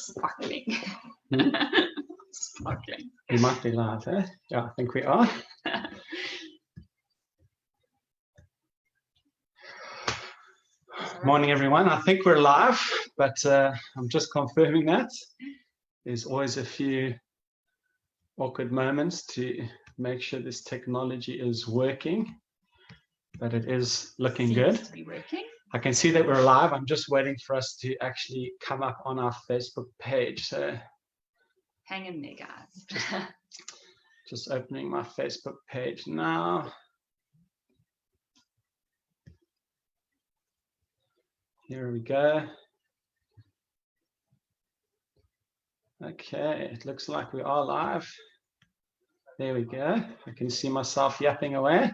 sparkling. Sparkling. We might be live, eh? Yeah, I think we are. Morning, everyone. I think we're live, but I'm just confirming that. There's always a few awkward moments to make sure this technology is working, but it is looking good. To be working. I can see that we're live. I'm just waiting for us to actually come up on our Facebook page. So hang in there, guys. Just opening my Facebook page now. Here we go. Okay, it looks like we are live. There we go. I can see myself yapping away.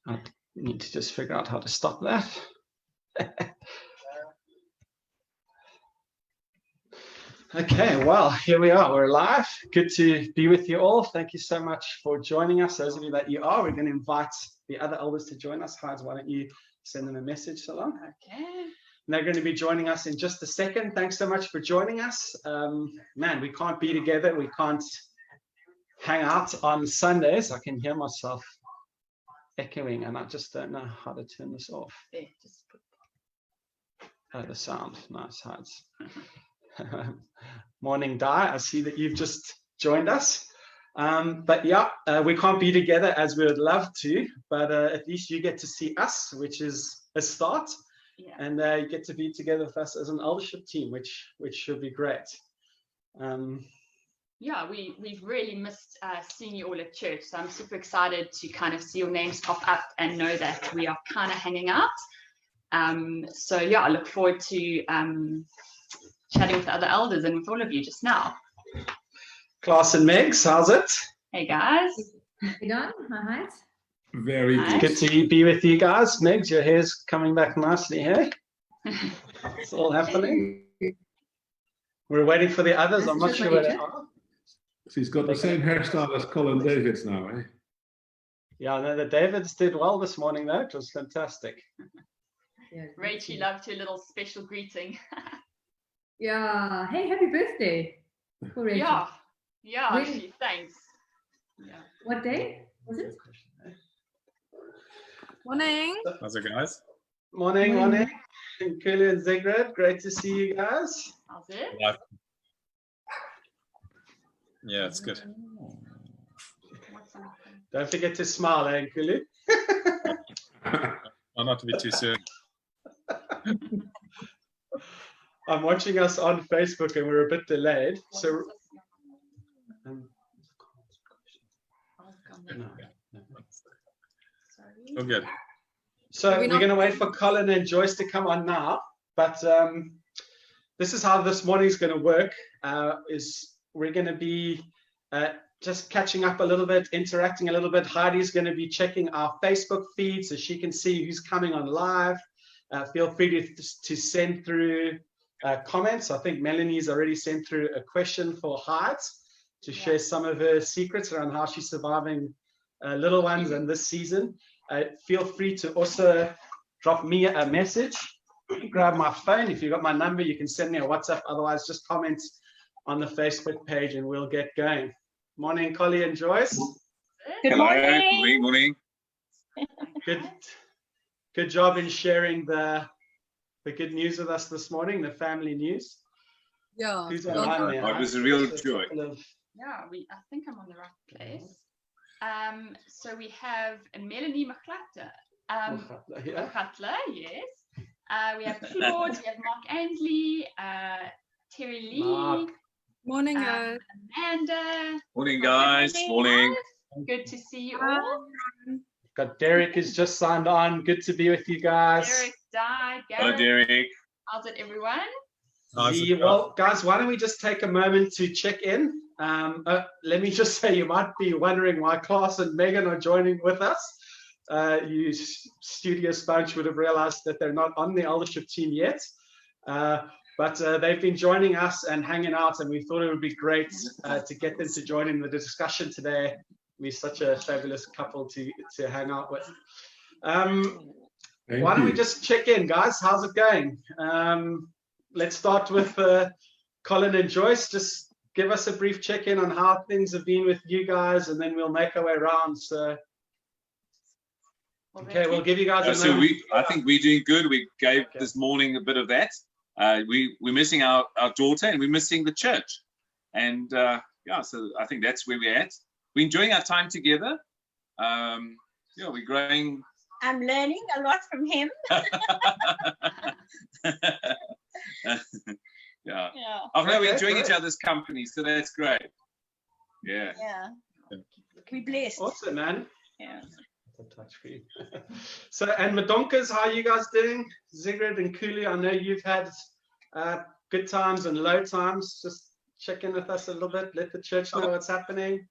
I need to just figure out how to stop that. Okay, well, here we are. We're live. Good to be with you all. Thank you so much for joining us. Those of you that you are, we're going to invite the other elders to join us. Hans, why don't you send them a message, Salon? Okay. And they're going to be joining us in just a second. Thanks so much for joining us. Man, we can't be together. We can't hang out on Sundays. I can hear myself echoing, and I just don't know how to turn this off. There, just put... Oh, the sound. Nice, Hans. Morning, Di. I see that you've just joined us. But yeah, we can't be together as we would love to, but at least you get to see us, which is a start. Yeah. And you get to be together with us as an eldership team, which should be great. Yeah, we've really missed seeing you all at church. So I'm super excited to kind of see your names pop up and know that we are kind of hanging out. So yeah, I look forward to chatting with the other elders and with all of you just now. Klaas and Megs, how's it? Hey guys. You done? Hi. Very Hi. good. Good to be with you guys. Megs, your hair's coming back nicely here. It's all happening. We're waiting for the others. I'm not sure where they are. She's got the same hairstyle as Colin Davids now, eh? Yeah, no, the Davids did well this morning, though. It was fantastic. Yeah, Rachel loved her little special greeting. yeah. Hey, happy birthday. For Rachel. Yeah, Really? thanks. Yeah. What day was it? Morning. How's it, guys? Morning. And Kulu and Zigrid, great to see you guys. How's it? Yeah, it's good. What's up? Don't forget to smile, eh, Kulu? I'll not to be too soon. I'm watching us on Facebook and we're a bit delayed. So, Oh, good. So we're going to wait for Colin and Joyce to come on now. But this is how this morning is going to work. Is we're going to be just catching up a little bit, interacting a little bit. Heidi's going to be checking our Facebook feed so she can see who's coming on live. Feel free to send through comments. I think Melanie's already sent through a question for Heidi to share some of her secrets around how she's surviving little ones in this season. Feel free to also drop me a message. Grab my phone. If you've got my number, you can send me a WhatsApp. Otherwise, just comment on the Facebook page and we'll get going. Morning, Collie and Joyce. Good morning. Morning. Good job in sharing the good news with us this morning, the family news. Yeah. Who's online there? It was a real joy. Yeah, I think I'm on the right place. So we have Melanie Machlatter. Machlatter, yes. We have Claude, we have Mark Ainsley, Terry Lee. Mark. Morning, guys. Amanda. Morning, guys. Morning. Good to see you all. Got Derek has just signed on. Good to be with you guys. Derek, Di, Hello, Gareth. Derek. How's it, everyone? Well, guys, why don't we just take a moment to check in? Let me just say, you might be wondering why Klaas and Megan are joining with us. You studious bunch would have realized that they're not on the eldership team yet. But they've been joining us and hanging out, and we thought it would be great to get them to join in the discussion today. We're such a fabulous couple to hang out with. Why don't we just check in, guys? How's it going? Let's start with Colin and Joyce, just give us a brief check-in on how things have been with you guys, and then we'll make our way around. So, okay, we'll give you guys a moment. I think we're doing good. We gave this morning a bit of that. We're missing our daughter, and we're missing the church. And yeah, so I think that's where we're at. We're enjoying our time together. Yeah, we're growing. I'm learning a lot from him. Yeah. Oh no, we're enjoying each other's company, so that's great. Yeah. We're blessed. Awesome, man. Yeah. Touch for you. So, and Madonkas, how are you guys doing? Sigrid and Kuli, I know you've had good times and low times. Just check in with us a little bit. Let the church know what's happening.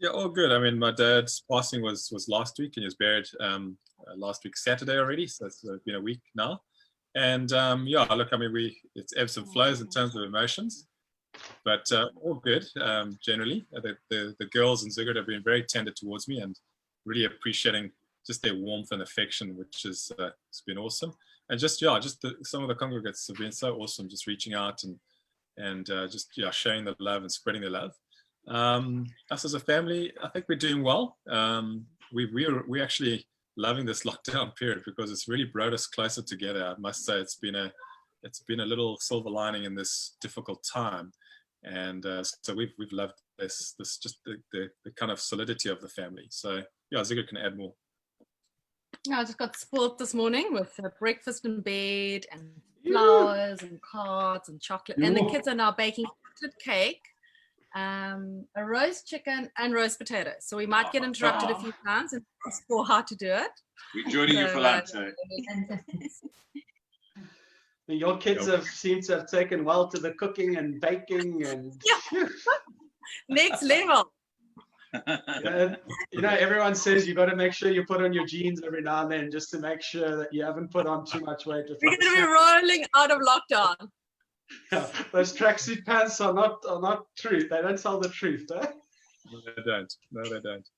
Yeah, all good. I mean, my dad's passing was last week, and he was buried last week Saturday already, so it's been a week now. And yeah, look, I mean, it's ebbs and flows in terms of emotions, but all good generally. The girls and Sigrid have been very tender towards me and really appreciating just their warmth and affection, which is it's been awesome. And just some of the congregates have been so awesome, just reaching out and just sharing the love and spreading the love. Us as a family, I think we're doing well. We're actually loving this lockdown period because it's really brought us closer together. I must say it's been a little silver lining in this difficult time, and so we've loved this just the kind of solidity of the family. So yeah, Zigga can add more. Yeah, I just got spoiled this morning with breakfast in bed and flowers and cards and chocolate, and the kids are now baking chocolate cake, a roast chicken and roast potatoes. So we might get interrupted a few times and explore how to do it. We're joining you for lunch. Your kids seem to have taken well to the cooking and baking and next level. You know, everyone says you got to make sure you put on your jeans every now and then just to make sure that you haven't put on too much weight. We're going to be rolling out of lockdown. Yeah, those tracksuit pants are not truth. They don't tell the truth, eh? No, they don't. No, they don't.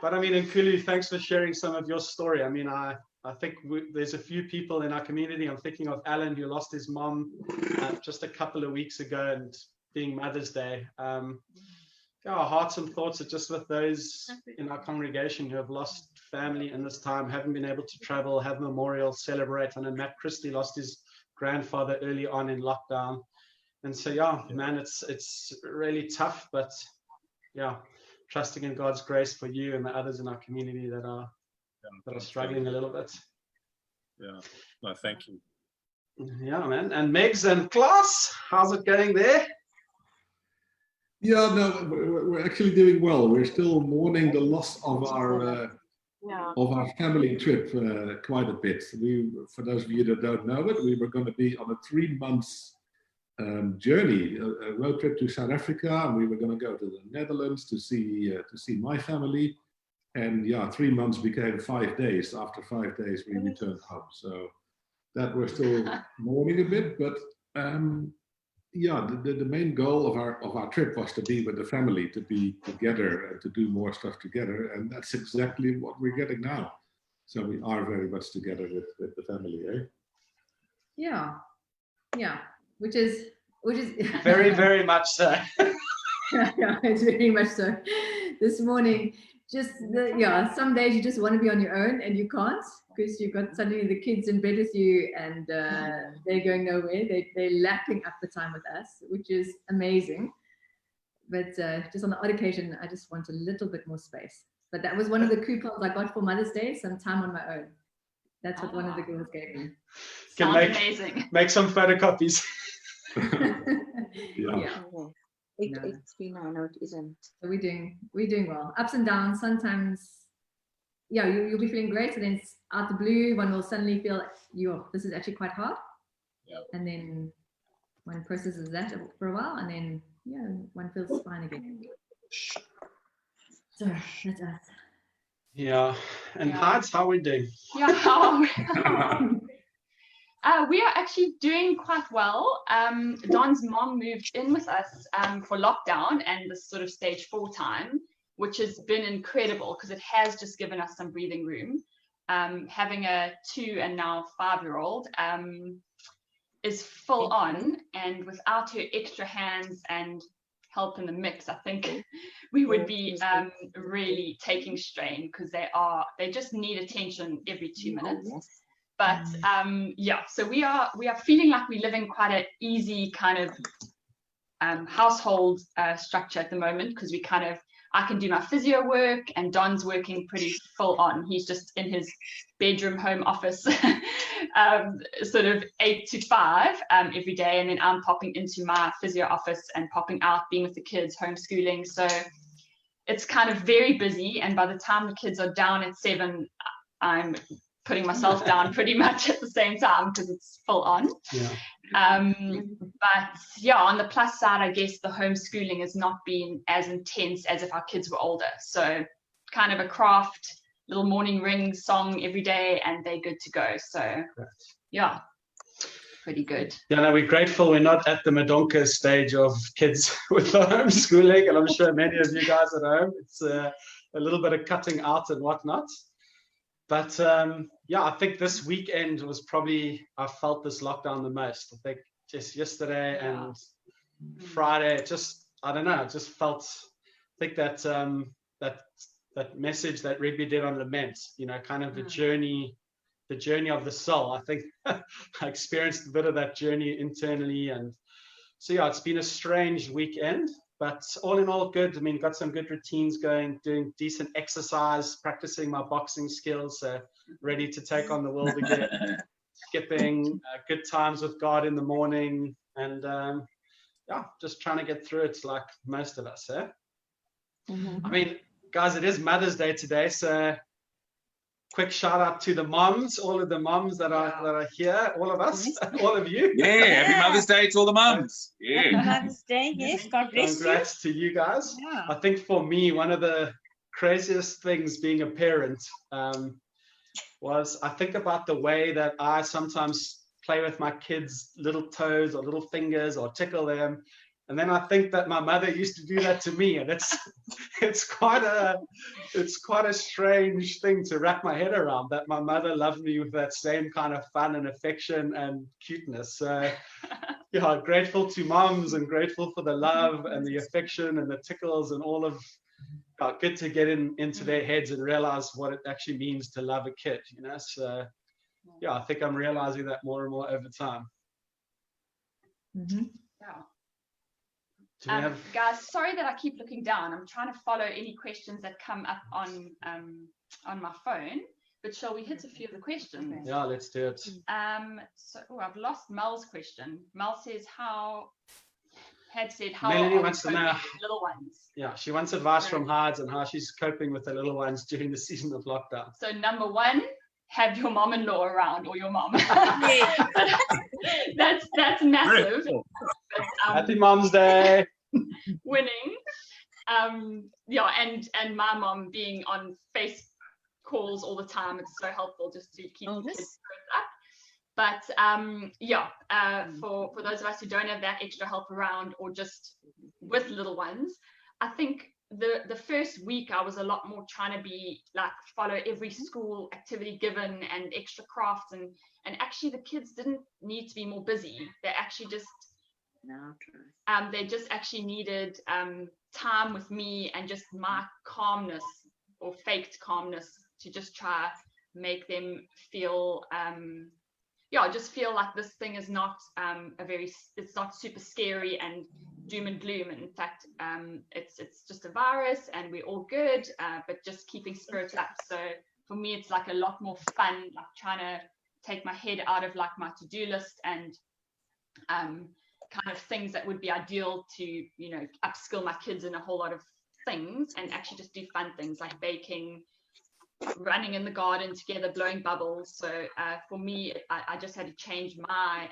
But I mean, and Kulu, thanks for sharing some of your story. I mean, I think there's a few people in our community. I'm thinking of Alan, who lost his mom just a couple of weeks ago, and being Mother's Day. Our hearts and thoughts are just with those in our congregation who have lost family in this time, haven't been able to travel, have memorials, celebrate. I know Matt Christie lost his grandfather early on in lockdown. And so, yeah, man, it's really tough, but yeah, trusting in God's grace for you and the others in our community that are struggling a little bit. Yeah, no, thank you. Yeah, man. And Megs and Klaas, how's it going there? Yeah, no, we're actually doing well. We're still mourning the loss of our family trip quite a bit. For those of you that don't know it, we were going to be on a 3-month journey, a road trip to South Africa, and we were going to go to the Netherlands to see my family. And yeah, 3 months became 5 days. After 5 days, we returned home. So that we're still mourning a bit, but yeah, the main goal of our trip was to be with the family, to be together and to do more stuff together, and that's exactly what we're getting now. So we are very much together with the family, eh? Yeah, which is very, very much so. Yeah, it's very much so. This morning, some days you just want to be on your own and you can't, because you've got suddenly the kids in bed with you and they're going nowhere. They're lapping up the time with us, which is amazing. But just on the odd occasion, I just want a little bit more space. But that was one of the coupons I got for Mother's Day, some time on my own. That's what one of the girls gave me. Amazing. Make some photocopies. Yeah. It's been, I know it isn't. So we're doing well. Ups and downs. Sometimes, yeah, you'll be feeling great, and then out the blue, one will suddenly feel, this is actually quite hard. Yeah. And then one processes that for a while, and then one feels fine again. So that's us. Yeah. And Hans, how are we doing? Yeah. We are actually doing quite well. Don's mom moved in with us for lockdown and this sort of stage 4 time, which has been incredible because it has just given us some breathing room. Having a 2 and now 5-year-old, is full on, and without her extra hands and help in the mix, I think we would be really taking strain, because they just need attention every 2 minutes. But yeah, so we are feeling like we live in quite an easy kind of household structure at the moment, because I can do my physio work, and Don's working pretty full on. He's just in his bedroom home office, sort of 8 to 5 every day, and then I'm popping into my physio office and popping out, being with the kids, homeschooling. So it's kind of very busy, and by the time the kids are down at 7, I'm putting myself down pretty much at the same time, because it's full on. But yeah, on the plus side, I guess the homeschooling has not been as intense as if our kids were older. So kind of a craft, little morning ring song every day, and they're good to go. So yeah, pretty good. Yeah, no, we're grateful we're not at the Madonka stage of kids with the homeschooling, and I'm sure many of you guys at home, it's a little bit of cutting out and whatnot. But yeah, I think this weekend was probably, I felt this lockdown the most. I think just yesterday and Friday, I don't know, it just felt, I think that that message that Rigby did on lament, kind of the journey of the soul. I think I experienced a bit of that journey internally. And so yeah, it's been a strange weekend, but all in all, good. I mean, got some good routines going, doing decent exercise, practicing my boxing skills, so ready to take on the world again. Skipping, good times with God in the morning, and yeah, just trying to get through it like most of us. I mean, guys, it is Mother's Day today, so quick shout out to the moms, all of the moms that are here, all of us, all of you. Yeah, happy Mother's Day to all the moms. Yeah. Mother's Day, yes, God bless you. Congrats to you guys. I think for me, one of the craziest things being a parent was, I think about the way that I sometimes play with my kids' little toes or little fingers or tickle them. And then I think that my mother used to do that to me, and it's quite a strange thing to wrap my head around, that my mother loved me with that same kind of fun and affection and cuteness. So yeah, grateful to moms, and grateful for the love and the affection and the tickles and all of. Good to get into their heads and realize what it actually means to love a kid. So yeah, I think I'm realizing that more and more over time. Yeah. Guys, sorry that I keep looking down. I'm trying to follow any questions that come up on my phone, but shall we hit a few of the questions? Yeah, let's do it. So I've lost Mel's question. Mel says how Melanie wants to know little ones. Yeah, she wants advice from Hides on how she's coping with the little ones during the season of lockdown. So number 1, have your mom-in-law around, or your mom. That's massive. But, Happy Mom's Day. Winning. Yeah, and my mom being on face calls all the time, it's so helpful just to keep the kids up. But yeah, for those of us who don't have that extra help around, or just with little ones, I think the first week I was a lot more trying to be like, follow every school activity given and extra crafts, and actually the kids didn't need to be more busy. They actually just actually needed time with me and just my calmness, or faked calmness, to just try make them feel just feel like this thing is not it's not super scary and doom and gloom. And in fact, it's just a virus and we're all good, but just keeping spirits up. So for me, it's like a lot more fun, like trying to take my head out of like my to-do list and kind of things that would be ideal to, upskill my kids in a whole lot of things, and actually just do fun things like baking, running in the garden together, blowing bubbles. So for me, I just had to change my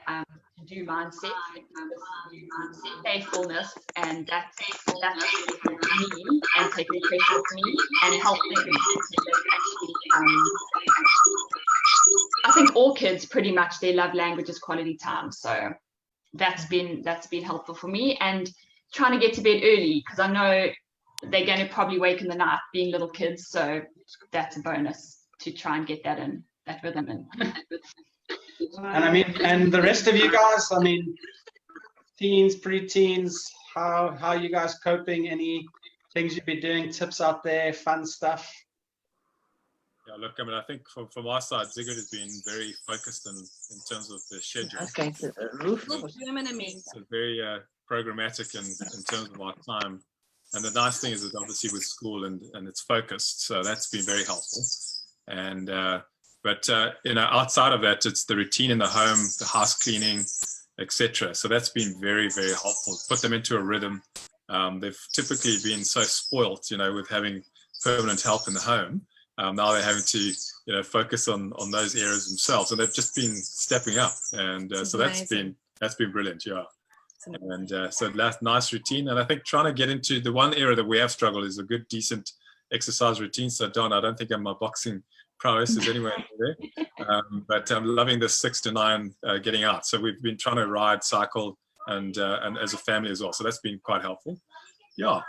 to-do mindset, playfulness, and that's really helped me and taking pressure off me and helping them. I think all kids pretty much, their love language is quality time. So that's been helpful for me, and trying to get to bed early, because I know they're going to probably wake in the night being little kids, so that's a bonus to try and get that rhythm in. And I mean, and the rest of you guys, I mean, teens, pre-teens, how are you guys coping? Any things you've been doing, tips out there, fun stuff? Yeah, look, I mean, I think from our side, Sigurd has been very focused in terms of the schedule. I was going to the roof. So very programmatic in terms of our time. And the nice thing is that obviously with school and it's focused, so that's been very helpful. And but you know, outside of that, it's the routine in the home, the house cleaning, etc. So that's been very, very helpful. Put them into a rhythm. They've typically been so spoilt, you know, with having permanent help in the home. Now they're having to, you know, focus on those areas themselves, and they've just been stepping up, and so that's been brilliant, yeah. And so that's nice routine, and I think trying to get into the one area that we have struggled is a good, decent exercise routine. So Don, I don't think my boxing prowess is anywhere near there, but I'm loving the 6 to 9 getting out. So we've been trying to ride, cycle, and as a family as well. So that's been quite helpful, yeah.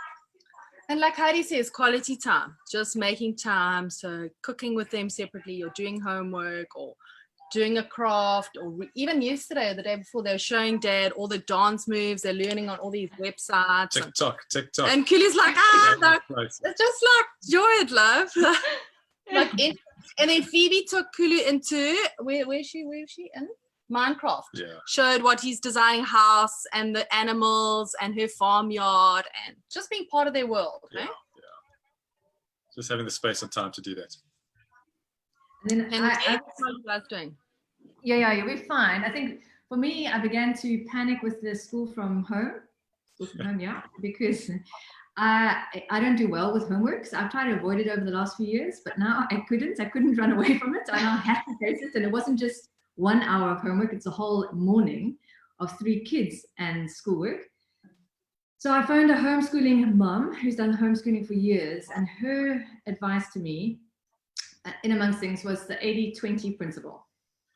And like Heidi says, quality time, just making time. So cooking with them separately, or doing homework, or doing a craft, or even yesterday or the day before, they were showing Dad all the dance moves they're learning on all these websites. TikTok. And Kuli's like, it's just like joy and love. And then Phoebe took Kulu into, where is she in? Minecraft. Yeah. Showed what he's designing house and the animals and her farmyard and just being part of their world. Yeah, right? Yeah. Just having the space and time to do that. And then what are you guys doing? Yeah, we're fine. I think for me, I began to panic with the school from home, because I don't do well with homework. So I've tried to avoid it over the last few years, but now I couldn't run away from it. I now have to face it, and it wasn't just 1 hour of homework, it's a whole morning of 3 kids and schoolwork. So I phoned a homeschooling mom who's done homeschooling for years, and her advice to me, in amongst things, was the 80-20 principle,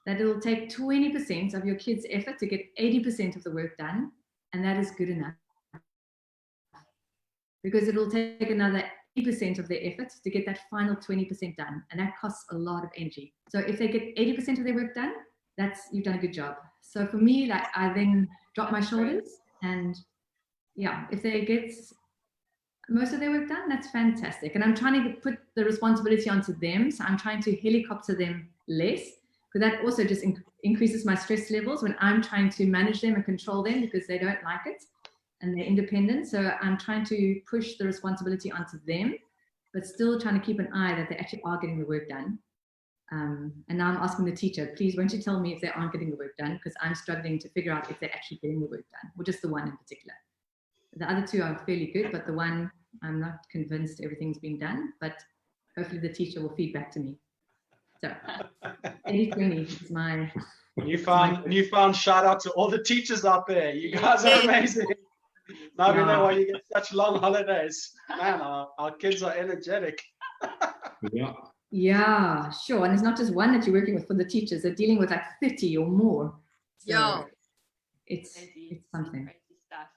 that it'll take 20% of your kids' effort to get 80% of the work done, and that is good enough. Because it'll take another 80% of their effort to get that final 20% done, and that costs a lot of energy. So if they get 80% of their work done, you've done a good job. So for me, I then drop my shoulders, and yeah, if they get most of their work done, that's fantastic. And I'm trying to put the responsibility onto them. So I'm trying to helicopter them less, because that also just increases my stress levels when I'm trying to manage them and control them because they don't like it and they're independent. So I'm trying to push the responsibility onto them, but still trying to keep an eye that they actually are getting the work done. And now I'm asking the teacher, please, won't you tell me if they aren't getting the work done? Because I'm struggling to figure out if they're actually getting the work done, or just the one in particular. The other 2 are fairly good, but the one, I'm not convinced everything's been done, but hopefully the teacher will feed back to me. So 80-20 is my newfound shout out to all the teachers out there. You guys are amazing. Now we know why you get such long holidays. Man, our kids are energetic. Yeah, sure. And it's not just one that you're working with for the teachers. They're dealing with like 30 or more. So it's something. Crazy stuff.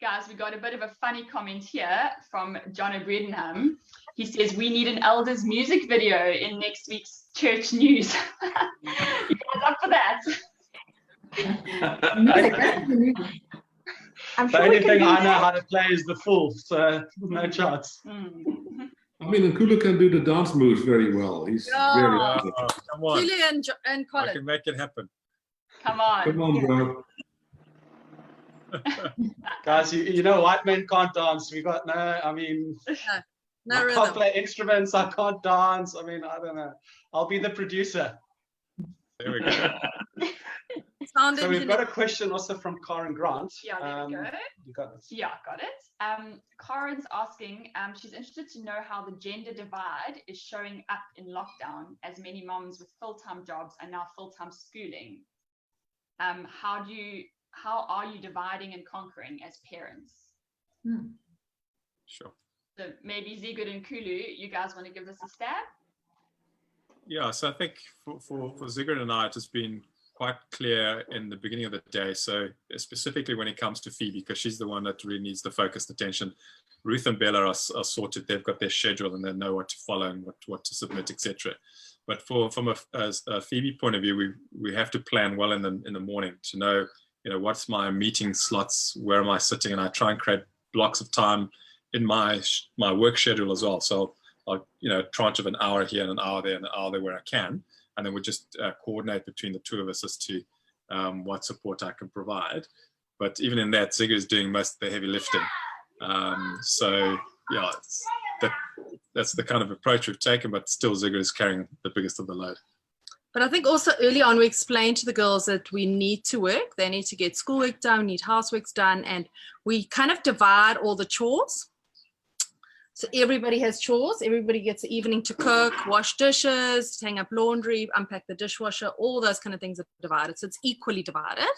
Guys, we got a bit of a funny comment here from John O'Bredenham. He says, we need an elders music video in next week's church news. You guys up for that? I'm sure the only thing I know how to play is the full, so no chance. I mean, Nkulu can do the dance moves very well. He's very good. Come on. Kulu and Colin. I can make it happen. Come on. Come on, bro. Guys, you know, white men can't dance. We got I can't play instruments. I can't dance. I mean, I don't know. I'll be the producer. There we go. So we've got a question also from Karen Grant. Yeah, there we go. You got this. Yeah, got it. Karen's asking, she's interested to know how the gender divide is showing up in lockdown, as many moms with full-time jobs are now full-time schooling. How are you dividing and conquering as parents? Sure. So maybe Sigurd and Kulu, you guys want to give this a stab? Yeah, so I think for Sigurd and I, it has been quite clear in the beginning of the day. So specifically when it comes to Phoebe, because she's the one that really needs the focused attention. Ruth and Bella are sorted. They've got their schedule and they know what to follow and what to submit, etc. But from a Phoebe point of view, we have to plan well in the morning to know, what's my meeting slots, where am I sitting, and I try and create blocks of time in my work schedule as well. So I'll, tranche of an hour here and an hour there and an hour there where I can, and then we just coordinate between the two of us as to what support I can provide. But even in that, Zigger is doing most of the heavy lifting. So yeah, that's the kind of approach we've taken, but still Zigger is carrying the biggest of the load. But I think also early on we explained to the girls that we need to work. They need to get schoolwork done, need housework done, and we kind of divide all the chores. So everybody has chores. Everybody gets the evening to cook, wash dishes, hang up laundry, unpack the dishwasher. All those kind of things are divided. So it's equally divided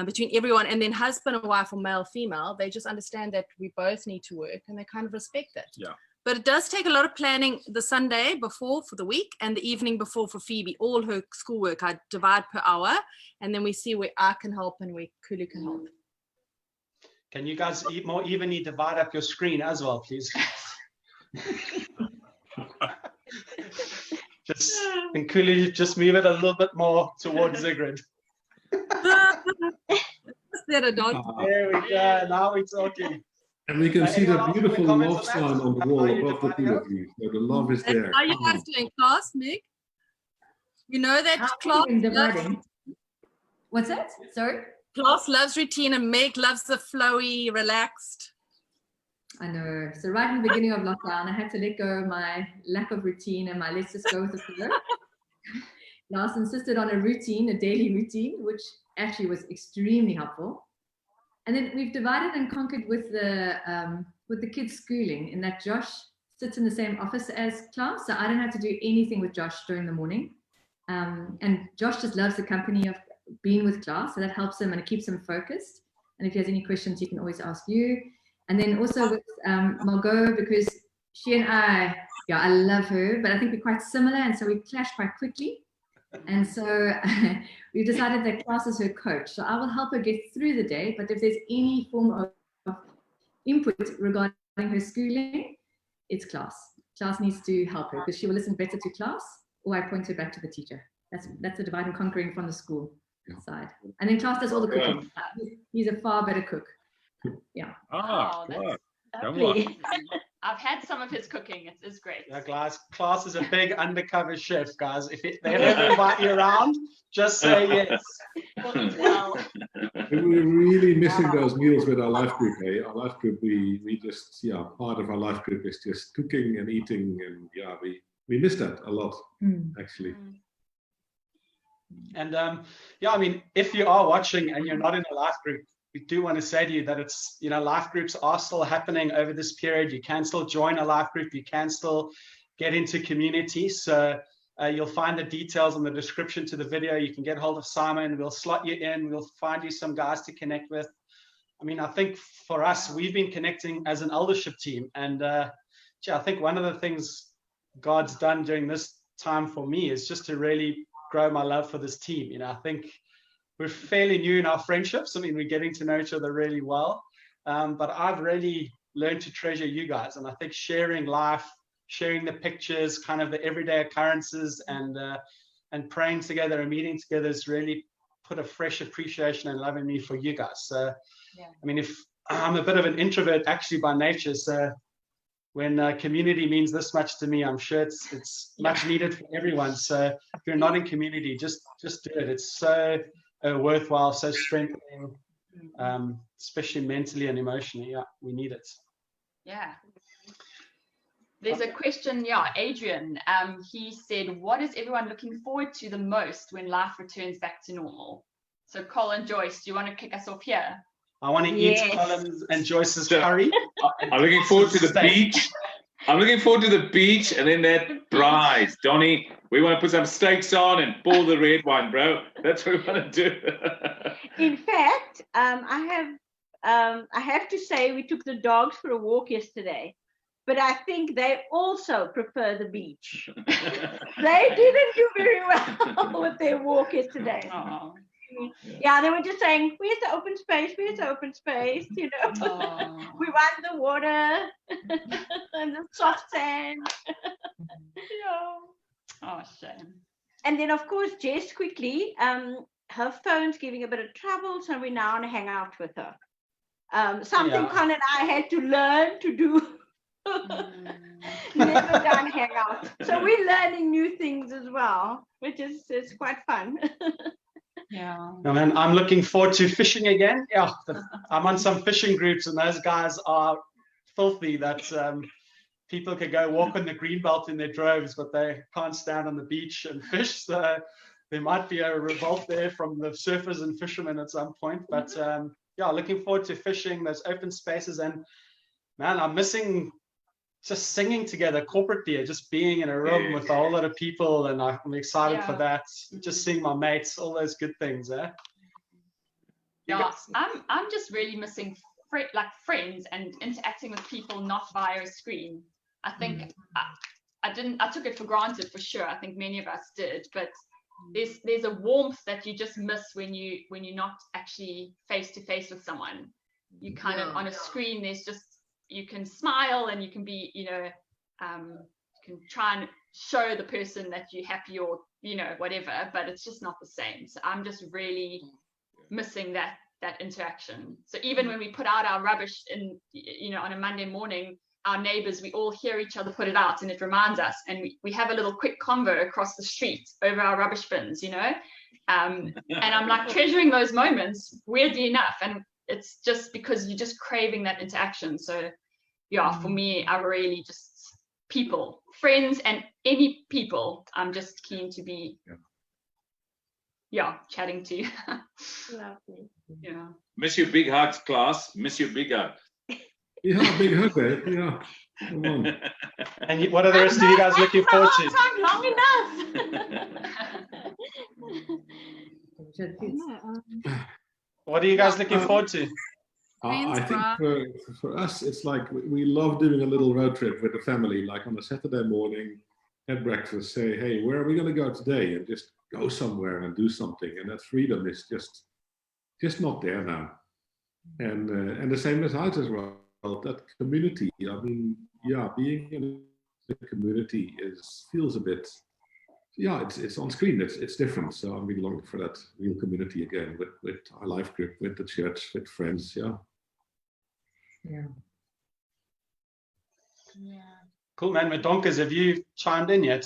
between everyone. And then husband and wife or male, female, they just understand that we both need to work and they kind of respect it. Yeah. But it does take a lot of planning the Sunday before for the week and the evening before for Phoebe. All her schoolwork I divide per hour, and then we see where I can help and where Kulu can help. Can you guys more evenly divide up your screen as well, please? And Kulu, just move it a little bit more towards Zigrid. There we go. Now we're talking. And we can see the beautiful love sign on the wall above the two of you. So the love is there. How are you guys doing, class, Meg? You know that class loves... What's that? Sorry? Class loves routine and Meg loves the flowy, relaxed. I know. So right in the beginning of lockdown, I had to let go of my lack of routine and my let's just go with the flow. Lars insisted on a routine, a daily routine, which actually was extremely helpful. And then we've divided and conquered with the kids' schooling, in that Josh sits in the same office as Klaus, so I don't have to do anything with Josh during the morning. And Josh just loves the company of being with Klaus, so that helps him and it keeps him focused. And if he has any questions, he can always ask you. And then also with Margot, because she and I love her, but I think we're quite similar, and so we clash quite quickly. And so we decided that Klaus is her coach. So I will help her get through the day, but if there's any form of input regarding her schooling, it's Klaus. Klaus needs to help her because she will listen better to Klaus, or I point her back to the teacher. That's the divide and conquering from the school side. And then Klaus does all the cooking. He's a far better cook. Yeah. Oh, that's lovely. I've had some of his cooking. It is great. Yeah, Klaus is a big undercover chef, guys. If they ever invite you around, just say yes. We're really missing those meals with our life group. Our life group, we just, part of our life group is just cooking and eating, and we miss that a lot, actually. And I mean, if you are watching and you're not in a life group, we do want to say to you that it's, life groups are still happening over this period. You can still join a life group. You can still get into community. So you'll find the details in the description to the video. You can get hold of Simon. We'll slot you in. We'll find you some guys to connect with. I mean, I think for us, we've been connecting as an eldership team. And I think one of the things God's done during this time for me is just to really grow my love for this team. I think we're fairly new in our friendships. I mean, we're getting to know each other really well. But I've really learned to treasure you guys. And I think sharing life, sharing the pictures, kind of the everyday occurrences, and praying together and meeting together has really put a fresh appreciation and love in me for you guys. So, I mean, if I'm a bit of an introvert actually by nature, so when community means this much to me, I'm sure it's much needed for everyone. So if you're not in community, just do it. It's so worthwhile, so strengthening, especially mentally and emotionally. Yeah, we need it. Yeah. There's a question, Adrian. He said, what is everyone looking forward to the most when life returns back to normal? So Colin, Joyce, do you want to kick us off here? I want to eat Colin's and Joyce's curry. I'm looking forward to the beach. I'm looking forward to the beach and then that bride. Donnie, we want to put some steaks on and pour the red wine, bro. That's what we want to do. In fact, I have to say we took the dogs for a walk yesterday, but I think they also prefer the beach. They didn't do very well with their walk yesterday. Aww. Yeah, they were just saying, where's the open space? Where's the open space? We want the water and the soft sand. Oh, shame. And then, of course, Jess quickly, her phone's giving a bit of trouble, so we now want to hang out with her. Something Con and I had to learn to do. Never done hang out. So we're learning new things as well, which is quite fun. Yeah. And then I'm looking forward to fishing again. Yeah, I'm on some fishing groups, and those guys are filthy. That people could go walk on the greenbelt in their droves, but they can't stand on the beach and fish. So there might be a revolt there from the surfers and fishermen at some point. But yeah, looking forward to fishing those open spaces. And man, I'm missing just singing together corporately, just being in a room with a whole lot of people, and I'm excited for that. Just seeing my mates, all those good things, Yeah, I'm just really missing friends and interacting with people not via a screen. I think I took it for granted for sure. I think many of us did, but there's a warmth that you just miss when you're not actually face to face with someone. You kind of on a screen, there's just, you can smile and you can be, you can try and show the person that you're happy or, whatever, but it's just not the same. So I'm just really missing that interaction. So even when we put out our rubbish in, on a Monday morning, our neighbors, we all hear each other put it out, and it reminds us, and we have a little quick convo across the street over our rubbish bins, and I'm like treasuring those moments, weirdly enough, and it's just because you're just craving that interaction. So yeah, for me, I really just people, friends, and any people I'm just keen to be chatting to. Lovely. Yeah. Miss your big hugs, class. Miss your big hugs. Yeah, big hug, yeah. Come on. And what are the rest of you guys looking forward to? Long enough. What are you guys looking forward to? I think for us, it's like we love doing a little road trip with the family, like on a Saturday morning, at breakfast, say, hey, where are we going to go today? And just go somewhere and do something. And that freedom is just not there now. And the same as ours as well. That community, I mean, being in the community feels a bit, it's on screen, it's different. So I'm really longing for that real community again with our life group, with the church, with friends. Yeah. Cool, man. Madonkers, have you chimed in yet?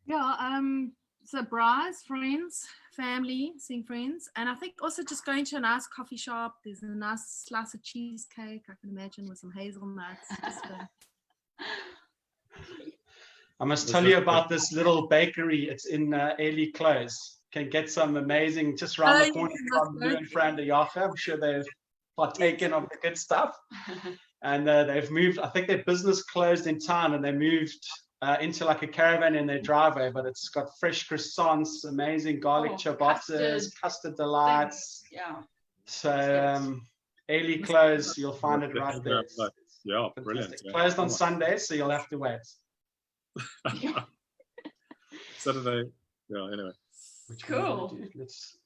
Yeah, so bras, friends, family, seeing friends, and I think also just going to a nice coffee shop. There's a nice slice of cheesecake, I can imagine, with some hazelnuts. I must tell you about this little bakery. It's in Ely Close. Can get some amazing, just around the corner from you and Fran de Jager. I'm sure they've partaken of the good stuff. And they've moved, I think their business closed in town, and they moved into like a caravan in their driveway, but it's got fresh croissants, amazing garlic ciabattas, custard delights. Yeah. So Ely Close, you'll find it right there. Yeah, brilliant. Closed on Sundays, so you'll have to wait. Saturday. Yeah, anyway. Cool.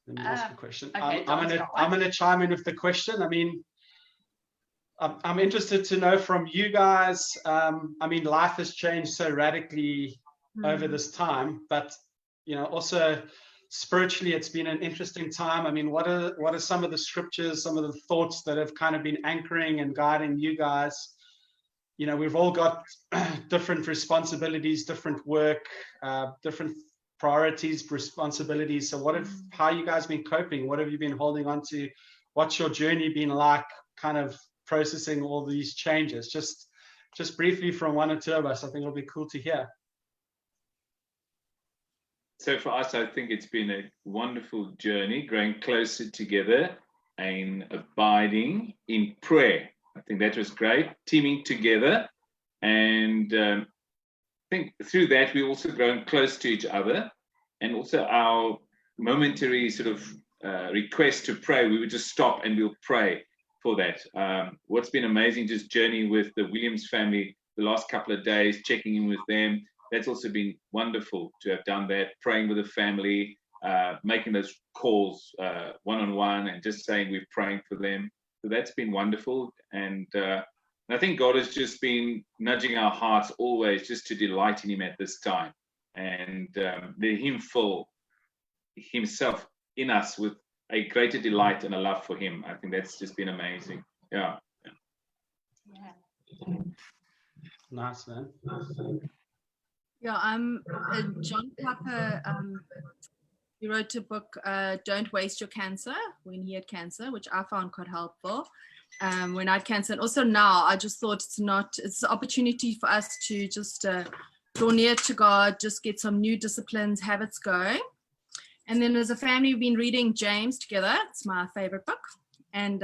Let me ask a question. Okay, I'm gonna chime in with the question. I mean, I'm interested to know from you guys. I mean, life has changed so radically over this time, but also spiritually, it's been an interesting time. I mean, what are some of the scriptures, some of the thoughts that have kind of been anchoring and guiding you guys? We've all got different responsibilities, different work, different priorities, responsibilities. So how you guys been coping? What have you been holding on to? What's your journey been like, kind of processing all these changes? Just briefly from one or two of us, I think it'll be cool to hear. So for us, I think it's been a wonderful journey, growing closer together and abiding in prayer. I think that was great, teaming together. And I think through that, we've also grown close to each other. And also our momentary sort of request to pray, we would just stop and we'll pray for that. What's been amazing, just journeying with the Williams family the last couple of days, checking in with them. That's also been wonderful to have done that, praying with the family, making those calls one-on-one and just saying we're praying for them. So that's been wonderful. And I think God has just been nudging our hearts always just to delight in him at this time. and let him fill himself in us with a greater delight and a love for him. I think that's just been amazing. Yeah. Nice, man. Yeah, John Papa, he wrote a book, Don't Waste Your Cancer, when he had cancer, which I found quite helpful when I had cancer. And also now, I just thought it's an opportunity for us to just draw near to God, just get some new disciplines, habits going. And then as a family, we've been reading James together. It's my favorite book. And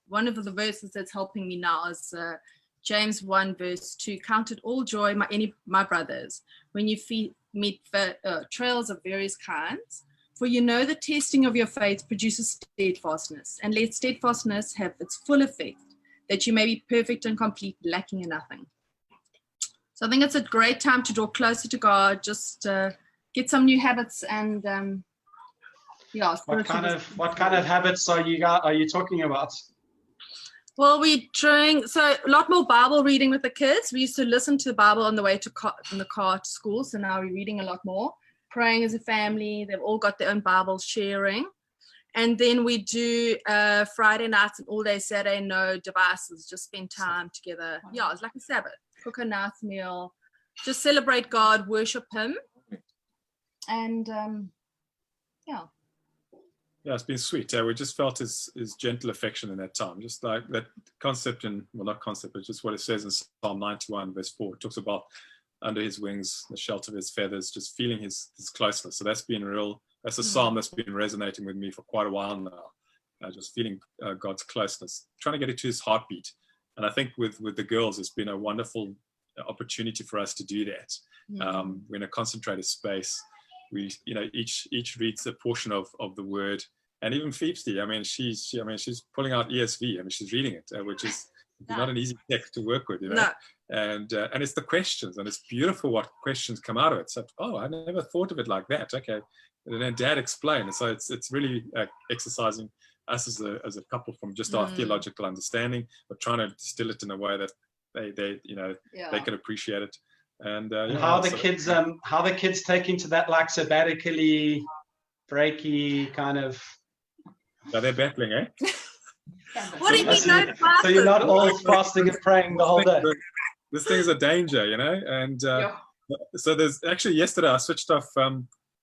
one of the verses that's helping me now is James 1 verse 2, count it all joy, my brothers, when you meet trials of various kinds, for you know the testing of your faith produces steadfastness, and let steadfastness have its full effect, that you may be perfect and complete, lacking in nothing. So I think it's a great time to draw closer to God, just get some new habits, and What kind of habits are you talking about? Well, we're trying, so a lot more Bible reading with the kids. We used to listen to the Bible on the way in the car to school, so now we're reading a lot more. Praying as a family, they've all got their own Bible sharing. And then we do Friday nights and all day Saturday, no devices, just spend time together. Yeah, it's like a Sabbath. Cook a nice meal, just celebrate God, worship Him. And Yeah, it's been sweet. We just felt his gentle affection in that time. Just like that concept not concept, but just what it says in Psalm 91, verse 4. It talks about under his wings, the shelter of his feathers, just feeling his closeness. So that's been that's a psalm that's been resonating with me for quite a while now. Just feeling God's closeness, trying to get it to his heartbeat. And I think with the girls, it's been a wonderful opportunity for us to do that. We're in a concentrated space. We, each reads a portion of the word, and even Phoebe, she's pulling out ESV. She's reading it, which is not an easy text to work with, No. And it's the questions, and it's beautiful what questions come out of it. So, I never thought of it like that. Okay, and then Dad explained. And so it's really exercising us as a couple from just our theological understanding, but trying to distill it in a way that they can appreciate it. And how the kids taking to that, like sabbatically breaky kind of. So they're battling, eh? What do you mean? So you're not all fasting and praying the whole day. This thing is a danger, and so there's actually yesterday I switched off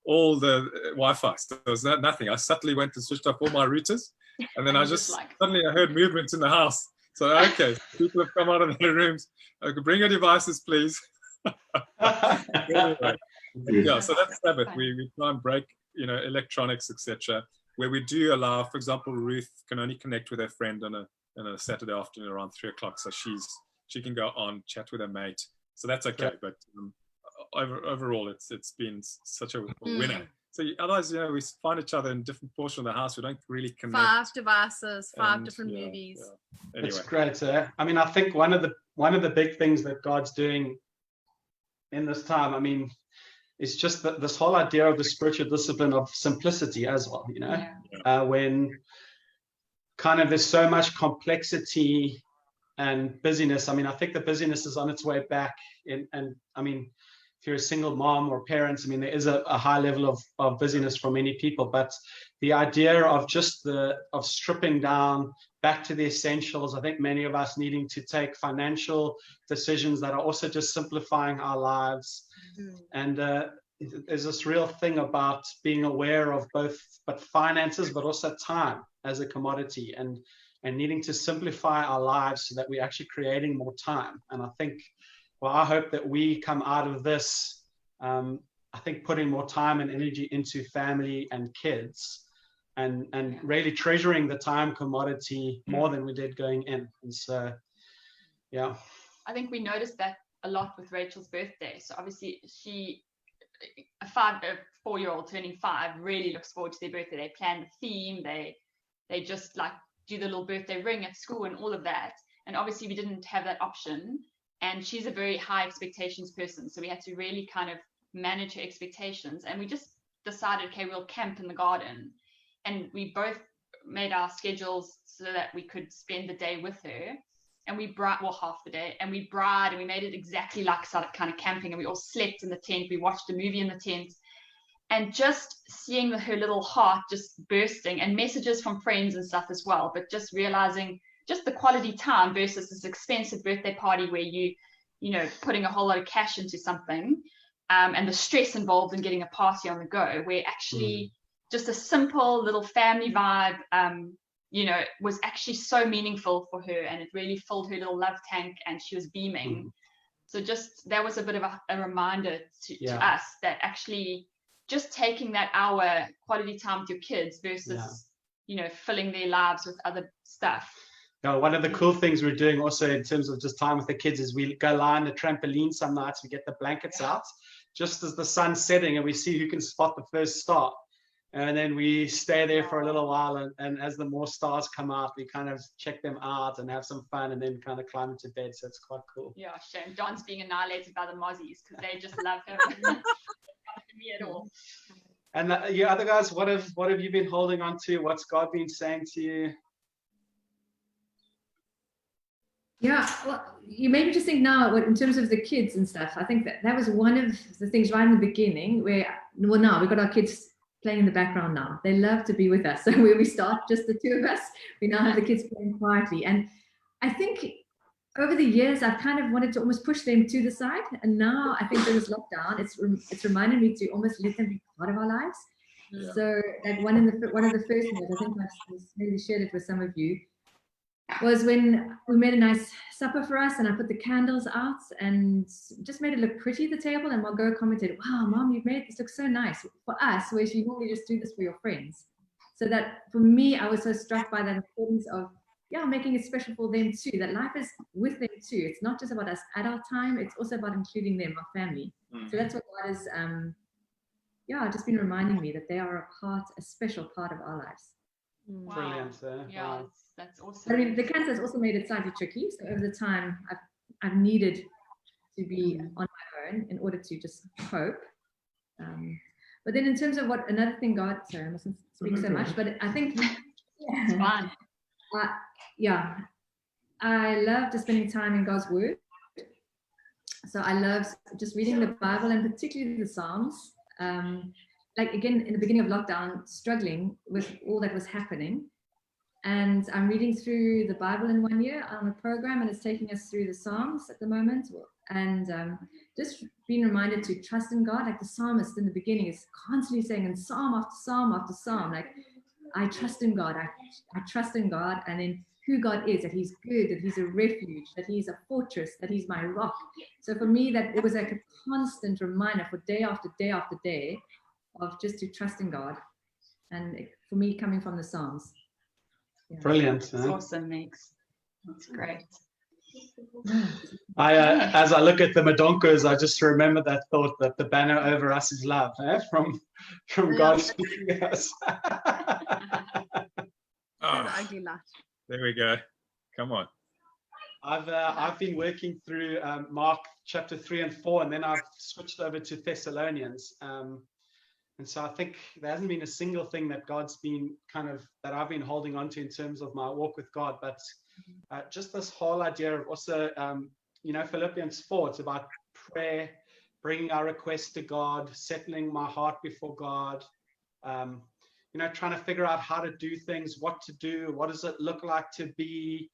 all the Wi-Fi. So there was nothing. I subtly went and switched off all my routers, and then suddenly I heard movement in the house. So okay, people have come out of their rooms. Okay, bring your devices, please. Anyway, so that's Sabbath. We try and break, electronics, etc. Where we do allow, for example, Ruth can only connect with her friend on a Saturday afternoon around 3:00. So she can go on, chat with her mate. So that's okay. But overall, it's been such a winner. So otherwise, we find each other in different portions of the house. We don't really connect. 5 devices, 5 different movies. Yeah. Anyway. It's great. I think one of the big things that God's doing in this time, it's just that this whole idea of the spiritual discipline of simplicity as well, when kind of there's so much complexity and busyness. I think the busyness is on its way back. If you're a single mom or parents, there is a high level of busyness for many people, but the idea of just of stripping down back to the essentials, I think many of us needing to take financial decisions that are also just simplifying our lives. And there's this real thing about being aware of both finances, but also time as a commodity, and needing to simplify our lives so that we're actually creating more time. And I hope that we come out of this, putting more time and energy into family and kids, and really treasuring the time commodity more than we did going in. And so, yeah. I think we noticed that a lot with Rachel's birthday. So obviously a 4-year-old turning 5 really looks forward to their birthday. They plan the theme. They just do the little birthday ring at school and all of that. And obviously we didn't have that option. And she's a very high expectations person. So we had to really kind of manage her expectations. And we just decided, okay, we'll camp in the garden. And we both made our schedules so that we could spend the day with her. and we bride, well, half the day, and we bride, and we made it exactly like kind of camping, and we all slept in the tent. We watched a movie in the tent, and just seeing her little heart just bursting, and messages from friends and stuff as well, but just realizing just the quality time versus this expensive birthday party where you know, putting a whole lot of cash into something, and the stress involved in getting a party on the go, where actually just a simple little family vibe, you know, was actually so meaningful for her, and it really filled her little love tank, and she was beaming. So just that was a bit of a reminder to us that actually just taking that hour quality time with your kids versus you know, filling their lives with other stuff. One of the cool things we're doing also in terms of just time with the kids is we go lie on the trampoline some nights. We get the blankets out just as the sun's setting, and we see who can spot the first star. And then we stay there for a little while, and as the more stars come out, we kind of check them out and have some fun, and then kind of climb into bed. So it's quite cool. Yeah, shame. John's being annihilated by the mozzies because they just love him. Me at all. And you other guys, what have you been holding on to? What's God been saying to you? Yeah, well, you made me just think now, in terms of the kids and stuff, I think that was one of the things right in the beginning where, well, now we've got our kids playing in the background now. They love to be with us. So where we start, just the two of us, we now have the kids playing quietly. And I think over the years, I've kind of wanted to almost push them to the side. And now I think there was lockdown. It's reminded me to almost let them be part of our lives. Yeah. So like one of the first ones, I think I maybe shared it with some of you, was when we made a nice supper for us, and I put the candles out and just made it look pretty, the table, and Margot commented, "Wow, Mom, you've made this look so nice for us, whereas you normally just do this for your friends." So that for me, I was so struck by that importance of, making it special for them too, that life is with them too. It's not just about us at our time, it's also about including them, our family. So that's what God has, just been reminding me that they are a special part of our lives. Wow. Brilliant. Yeah, wow. that's awesome. I mean, the cancer has also made it slightly tricky. So over the time, I've needed to be on my own in order to just cope. But then in terms of another thing God, sorry, I mustn't speak so much, but I think, it's fine. I love just spending time in God's Word. So I love just reading the Bible, and particularly the Psalms. Like again, in the beginning of lockdown, struggling with all that was happening. And I'm reading through the Bible in 1 year on a program, and it's taking us through the Psalms at the moment. And just being reminded to trust in God, like the psalmist in the beginning is constantly saying in Psalm after Psalm after Psalm, like, I trust in God, I trust in God, and in who God is, that He's good, that He's a refuge, that He's a fortress, that He's my rock. So for me, that it was like a constant reminder for day after day after day of just to trust in God. And for me, coming from the Psalms. Yeah. Brilliant. That's awesome, Mix. That's great. As I look at the Madonkos, I just remember that thought that the banner over us is love, from God speaking to us. Ugly light. There we go. Come on. I've been working through Mark chapter 3 and 4, and then I've switched over to Thessalonians. And so I think there hasn't been a single thing that God's been that I've been holding on to in terms of my walk with God, but just this whole idea of also, Philippians 4, it's about prayer, bringing our requests to God, settling my heart before God, trying to figure out how to do things, what to do, what does it look like to be,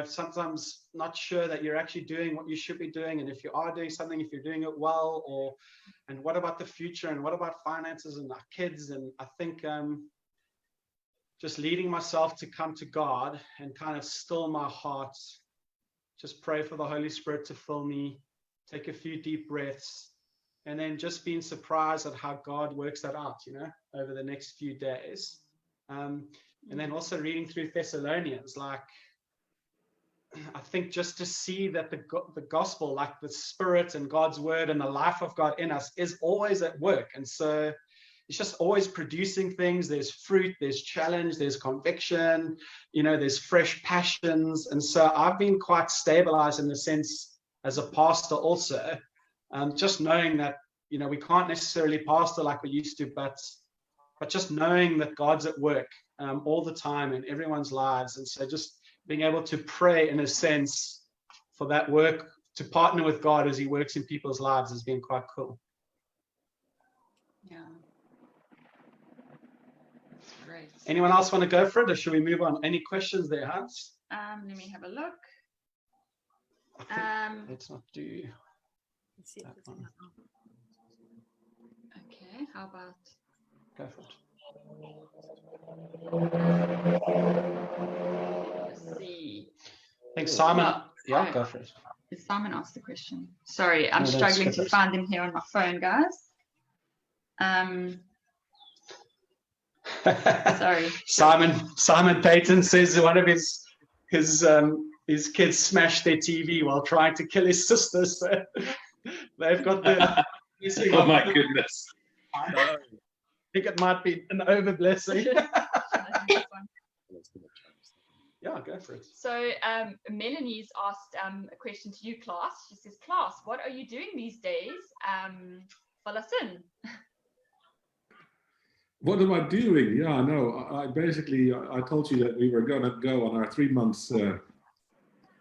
sometimes not sure that you're actually doing what you should be doing. And if you are doing something, if you're doing it well, and what about the future, and what about finances and our kids? And I think just leading myself to come to God and kind of still my heart, just pray for the Holy Spirit to fill me, take a few deep breaths, and then just being surprised at how God works that out, over the next few days. And then also reading through Thessalonians, like, I think just to see that the gospel, like the Spirit and God's word and the life of God in us, is always at work. And so it's just always producing things. There's fruit, there's challenge, there's conviction, there's fresh passions. And so I've been quite stabilized in the sense as a pastor also, just knowing that, we can't necessarily pastor like we used to, but just knowing that God's at work all the time in everyone's lives. And so just being able to pray in a sense for that work, to partner with God as he works in people's lives, has been quite cool. Yeah. Great. Anyone else want to go for it, or should we move on? Any questions there, Hans? Let me have a look. Let's not do that one. Okay, how about? Go for it. Let's see. I think Simon. Yeah, go for it. Did Simon ask the question? Sorry, I'm No, struggling to skip it. find him here on my phone, guys. Sorry. Simon Payton says one of his kids smashed their TV while trying to kill his sister. So they've got the. Oh my goodness! I think it might be an over blessing. Yeah, go for it. So Melanie's asked a question to you, Klaas. She says, Klaas, what are you doing these days? Fill us in. What am I doing? Yeah, no, I told you that we were going to go on our 3 months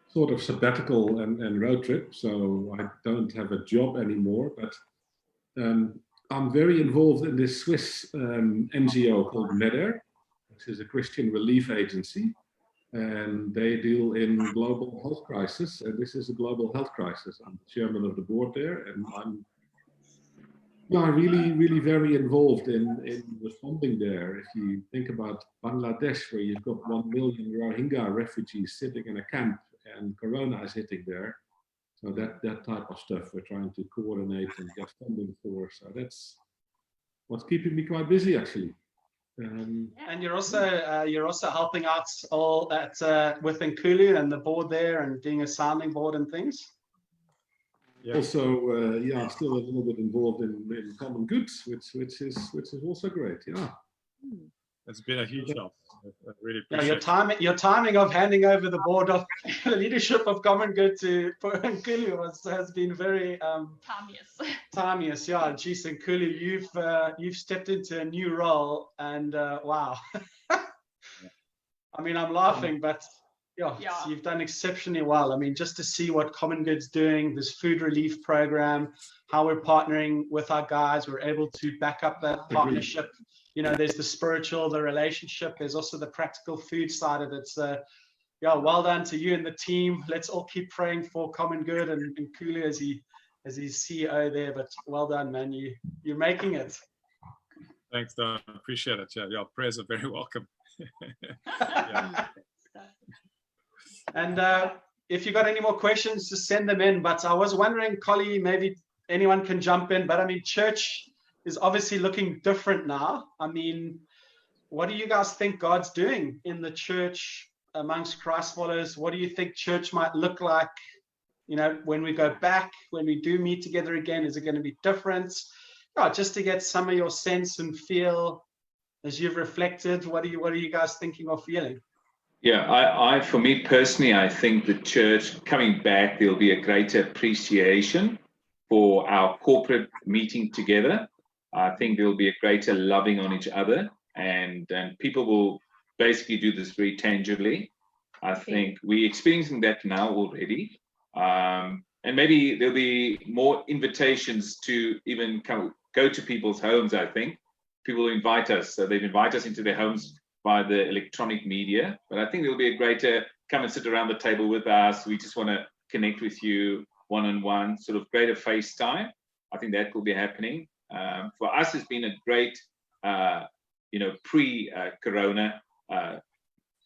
sort of sabbatical and road trip. So I don't have a job anymore, but I'm very involved in this Swiss NGO called MEDER, which is a Christian relief agency. And they deal in global health crisis. And this is a global health crisis. I'm the chairman of the board there, and I'm really, really very involved in responding there. If you think about Bangladesh, where you've got 1 million Rohingya refugees sitting in a camp and Corona is hitting there. So that type of stuff we're trying to coordinate and get funding for. So that's what's keeping me quite busy, actually. And you're also helping out all at with Nkulu and the board there, and doing a sounding board and things. Yeah. Also, still a little bit involved in common goods, which is also great. Yeah, it's been a huge help. I really Yeah, appreciate your timing of handing over the board of the leadership of Common Good to Nkulu has been very timeous. Yeah, geez, Nkulu, you've stepped into a new role, and wow. I mean, I'm laughing, but yeah, you've done exceptionally well. I mean, just to see what Common Good's doing, this food relief program, how we're partnering with our guys, we're able to back up that partnership. You know, there's the spiritual, the relationship, there's also the practical food side of it. So yeah, well done to you and the team. Let's all keep praying for Common Good and Nkulu as his CEO there. But well done, man. You're making it. Thanks, Don. Appreciate it. Yeah, prayers are very welcome. And if you got any more questions, just send them in. But I was wondering, Collie, maybe anyone can jump in. But I mean, church is obviously looking different now. I mean, what do you guys think God's doing in the church amongst Christ followers? What do you think church might look like, you know, when we go back, when we do meet together again? Is it going to be different? Yeah, just to get some of your sense and feel as you've reflected. What are you guys thinking or feeling? Yeah, I for me personally, I think the church coming back, there'll be a greater appreciation for our corporate meeting together. I think there'll be a greater loving on each other, and people will basically do this very tangibly. I think we're experiencing that now already. And maybe there'll be more invitations to even go to people's homes. I think people will invite us. So they'd invite us into their homes by the electronic media. But I think there'll be a greater come and sit around the table with us. We just want to connect with you one-on-one, sort of greater FaceTime. I think that will be happening. For us, it's been a great, pre-Corona,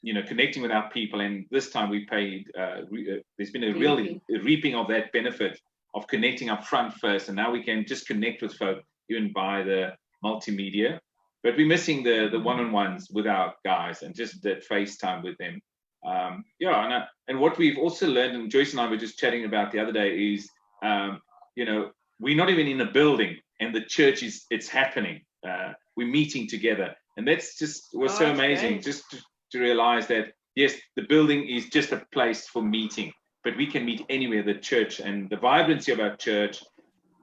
connecting with our people. And this time we paid, there's been a real reaping of that benefit of connecting up front first. And now we can just connect with folk even by the multimedia. But we're missing the one-on-ones with our guys and just that FaceTime with them. And what we've also learned, and Joyce and I were just chatting about the other day, is, we're not even in a building, and the church it's happening. We're meeting together, and that's was so amazing. Great. Just to realize that yes, the building is just a place for meeting, but we can meet anywhere. The church and the vibrancy of our church,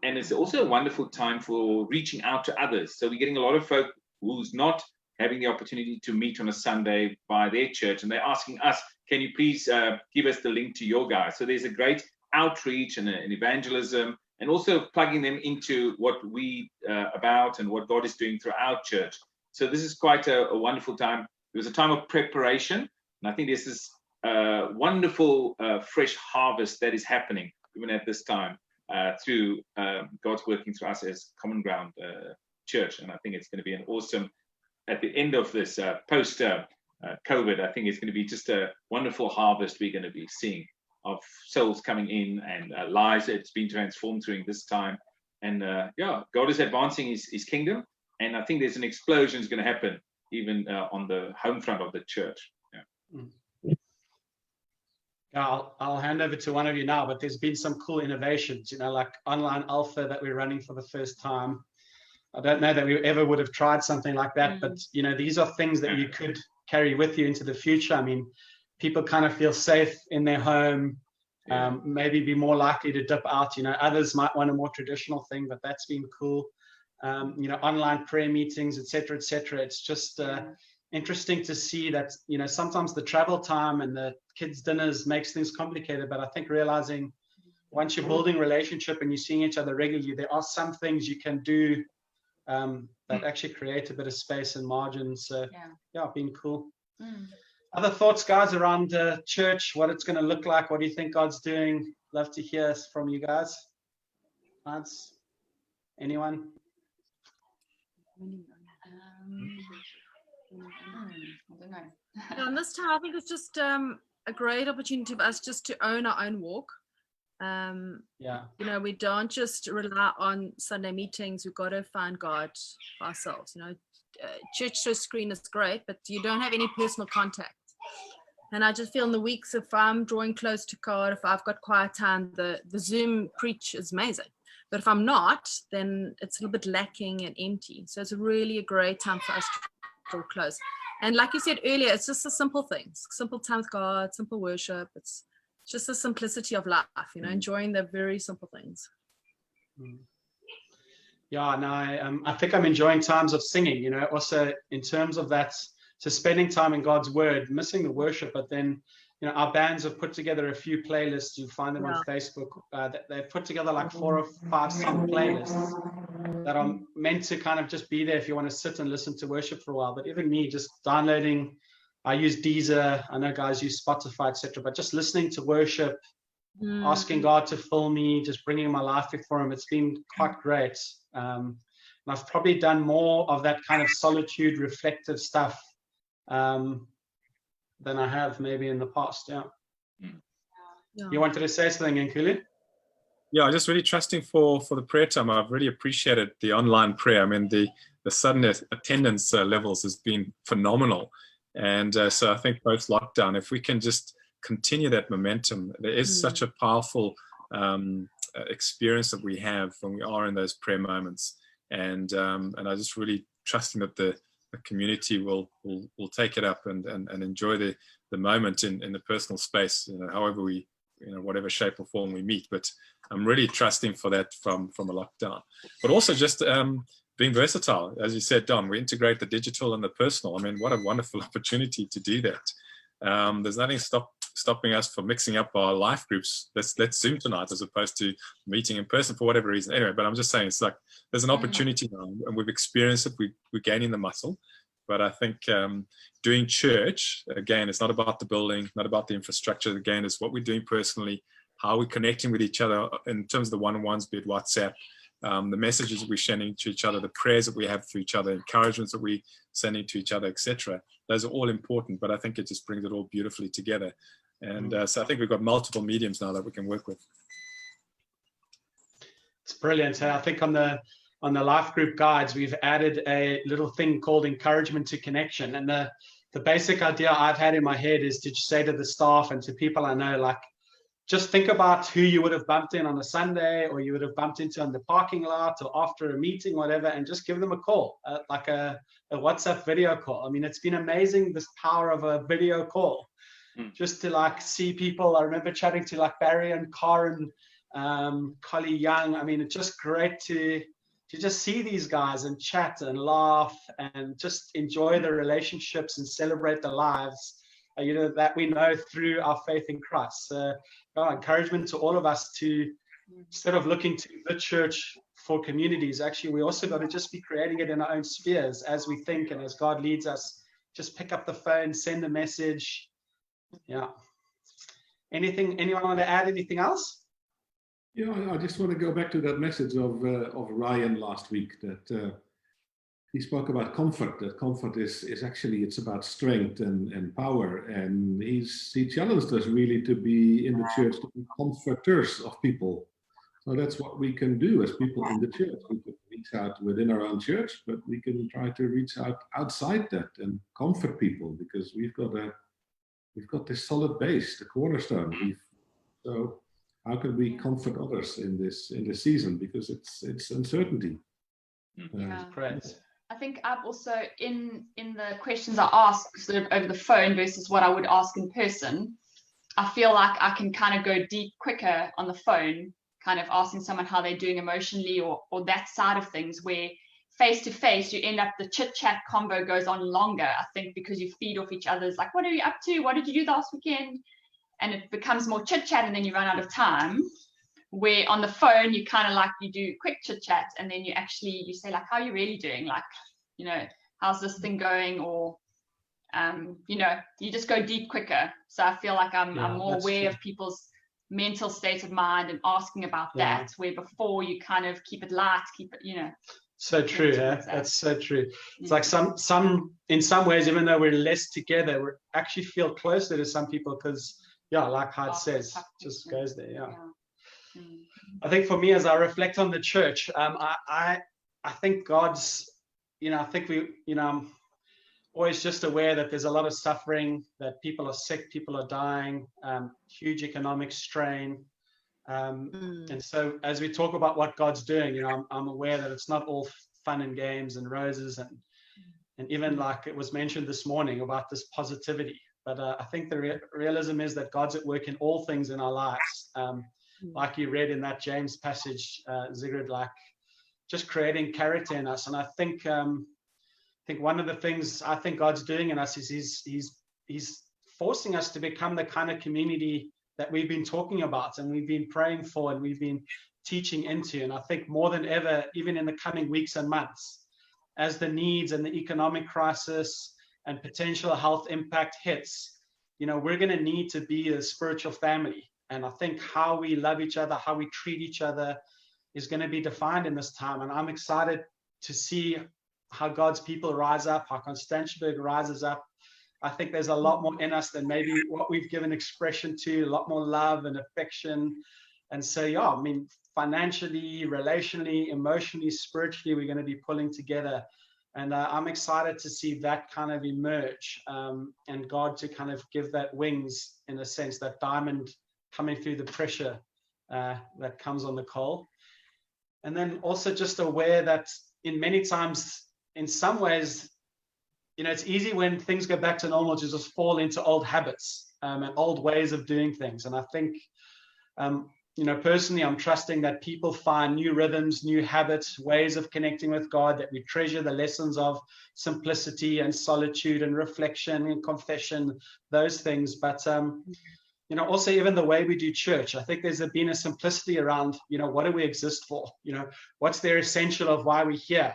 and it's also a wonderful time for reaching out to others. So we're getting a lot of folk who's not having the opportunity to meet on a Sunday by their church, and they're asking us, can you please give us the link to your guys? So there's a great outreach and an evangelism, and also plugging them into what we about and what God is doing through our church. So this is quite a wonderful time. It was a time of preparation, and I think this is a wonderful fresh harvest that is happening even at this time through God's working through us as Common Ground Church. And I think it's going to be an awesome, at the end of this post COVID, I think it's going to be just a wonderful harvest we're going to be seeing of souls coming in and lives that's been transformed during this time. And yeah, God is advancing his kingdom, and I think there's an explosion is going to happen even on the home front of the church. Yeah. I'll hand over to one of you now, but there's been some cool innovations, like online alpha that we're running for the first time. I don't know that we ever would have tried something like that, but these are things that you could carry with you into the future. I mean, people kind of feel safe in their home, maybe be more likely to dip out. Others might want a more traditional thing, but that's been cool. Online prayer meetings, etc., etc. It's just interesting to see that, sometimes the travel time and the kids' dinners makes things complicated. But I think realizing once you're building relationship and you're seeing each other regularly, there are some things you can do that actually create a bit of space and margin. So been cool. Other thoughts, guys, around church, what it's going to look like? What do you think God's doing? Love to hear from you guys. Lance, anyone? I don't know. And this time, I think it's just a great opportunity for us just to own our own walk. We don't just rely on Sunday meetings. We've got to find God for ourselves. Church through a screen is great, but you don't have any personal contact. And I just feel in the weeks, if I'm drawing close to God, if I've got quiet time, the Zoom preach is amazing. But if I'm not, then it's a little bit lacking and empty. So it's really a great time for us to draw close. And like you said earlier, it's just the simple things, simple time with God, simple worship. It's just the simplicity of life, enjoying the very simple things. Yeah, no, I think I'm enjoying times of singing, also in terms of that, so spending time in God's word, missing the worship, but then, our bands have put together a few playlists. You find them on Facebook. They've put together like 4 or 5 song playlists that are meant to kind of just be there if you want to sit and listen to worship for a while. But even me, just downloading, I use Deezer, I know guys use Spotify, etc., but just listening to worship, asking God to fill me, just bringing my life before him, it's been quite great. And I've probably done more of that kind of solitude, reflective stuff than I have maybe in the past. You wanted to say something, Nkulu? Yeah, just really trusting for the prayer time. I've really appreciated the online prayer. I mean, the sudden attendance levels has been phenomenal. And so I think post-lockdown, if we can just continue that momentum, there is such a powerful experience that we have when we are in those prayer moments. And I just really trusting that the community will take it up and enjoy the moment in the personal space, however we, whatever shape or form we meet. But I'm really trusting for that from a lockdown, but also just being versatile. As you said, Don, we integrate the digital and the personal. I mean, what a wonderful opportunity to do that. There's nothing stopping us from mixing up our life groups. Let's Zoom tonight as opposed to meeting in person for whatever reason. Anyway, but I'm just saying, it's like there's an opportunity now, and we've experienced it. We're gaining the muscle. But I think doing church, again, it's not about the building, not about the infrastructure. Again, it's what we're doing personally, how we're connecting with each other in terms of the one-on-ones, be it WhatsApp, the messages that we're sending to each other, the prayers that we have for each other, encouragements that we're sending to each other, etc. Those are all important, but I think it just brings it all beautifully together. And so I think we've got multiple mediums now that we can work with. It's brilliant. I think on the life group guides, we've added a little thing called encouragement to connection. And the basic idea I've had in my head is to say to the staff and to people I know, like, just think about who you would have bumped in on a Sunday, or you would have bumped into on the parking lot or after a meeting, whatever, and just give them a call, like a WhatsApp video call. I mean, it's been amazing, this power of a video call, just to like see people. I remember chatting to like Barry and Karen, Collie Young. I mean, it's just great to just see these guys and chat and laugh and just enjoy the relationships and celebrate their lives that we know through our faith in Christ. So encouragement to all of us to, instead of looking to the church for communities, actually we also got to just be creating it in our own spheres as we think and as God leads us. Just pick up the phone, send a message. Yeah. Anyone want to add anything else? Yeah, I just want to go back to that message of Ryan last week, that he spoke about comfort. That comfort is actually, it's about strength and power, and he challenged us really to be in the church, to be comforters of people. So that's what we can do as people in the church. We can reach out within our own church, but we can try to reach out outside that and comfort people, because we've got this solid base, the cornerstone. So how can we comfort others in this season? Because it's uncertainty. Correct. I think I've also in the questions I ask sort of over the phone versus what I would ask in person, I feel like I can kind of go deep quicker on the phone, kind of asking someone how they're doing emotionally or that side of things, where face to face you end up, the chit chat combo goes on longer, I think, because you feed off each other's, like, what are you up to? What did you do last weekend? And it becomes more chit chat, and then you run out of time. Where on the phone you kind of like, you do quick chit chat, and then you say like, how are you really doing? Like, how's this thing going? Or you just go deep quicker. So I feel like I'm more aware of people's mental state of mind and asking about that, where before you kind of keep it light, So true. That's so true. It's like some in some ways, even though we're less together, we actually feel closer to some people because like Hyde says, just goes there. I think for me, as I reflect on the church, I think God's, I think I'm always just aware that there's a lot of suffering, that people are sick, people are dying, huge economic strain. And so as we talk about what God's doing, I'm aware that it's not all fun and games and roses, and even like it was mentioned this morning about this positivity. But I think the realism is that God's at work in all things in our lives. Like you read in that James passage, Sigrid, like just creating character in us. And I think one of the things I think God's doing in us is he's forcing us to become the kind of community that we've been talking about and we've been praying for and we've been teaching into. And I think more than ever, even in the coming weeks and months, as the needs and the economic crisis and potential health impact hits, we're going to need to be a spiritual family. And I think how we love each other, how we treat each other is going to be defined in this time. And I'm excited to see how God's people rise up, how Constantiaberg rises up. I think there's a lot more in us than maybe what we've given expression to, a lot more love and affection. And so, financially, relationally, emotionally, spiritually, we're going to be pulling together. And I'm excited to see that kind of emerge and God to kind of give that wings, in a sense, that diamond coming through the pressure that comes on the coal. And then also just aware that in many times, in some ways, it's easy when things go back to normal to just fall into old habits and old ways of doing things. And I think, personally, I'm trusting that people find new rhythms, new habits, ways of connecting with God, that we treasure the lessons of simplicity and solitude and reflection and confession, those things. But, also even the way we do church, I think there's been a simplicity around, what do we exist for? What's their essential of why we're here?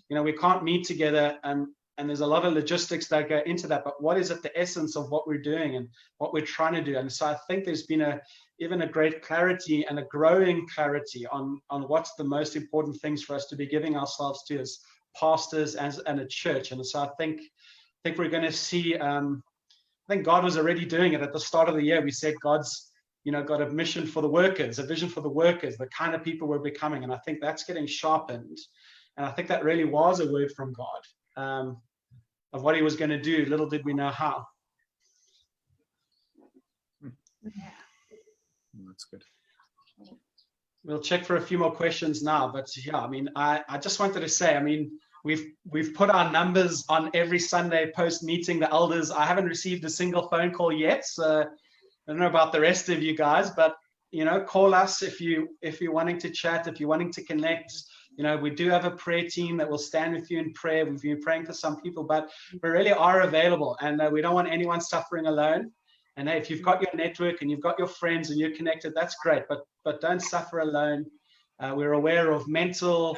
We can't meet together and there's a lot of logistics that go into that, but what is at the essence of what we're doing and what we're trying to do? And so I think there's been even a great clarity and a growing clarity on what's the most important things for us to be giving ourselves to as pastors and a church. And so I think we're going to see, I think God was already doing it at the start of the year. We said God's, got a mission for the workers, a vision for the workers, the kind of people we're becoming. And I think that's getting sharpened. And I think that really was a word from God. Of what he was going to do. Little did we know how. That's good. We'll check for a few more questions now, but I just wanted to say, we've put our numbers on every Sunday post meeting, the elders. I haven't received a single phone call yet, so I don't know about the rest of you guys, but call us if you're wanting to chat, if you're wanting to connect. we do have a prayer team that will stand with you in prayer. We've been praying for some people, but we really are available, and we don't want anyone suffering alone. And hey, if you've got your network and you've got your friends and you're connected, that's great, but don't suffer alone. We're aware of mental,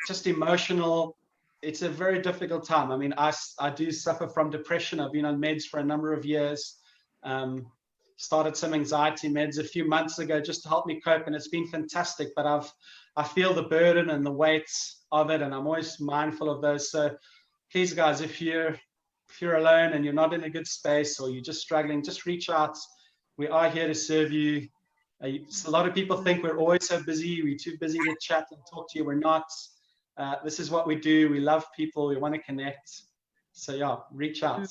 just emotional. It's a very difficult time. I mean, I do suffer from depression. I've been on meds for a number of years. Started some anxiety meds a few months ago just to help me cope, and it's been fantastic. But I feel the burden and the weight of it, and I'm always mindful of those. So please, guys, if you're alone and you're not in a good space, or you're just struggling, just reach out. We are here to serve you. A lot of people think we're always so busy. We're too busy to chat and talk to you. We're not. This is what we do. We love people. We want to connect. So yeah, reach out.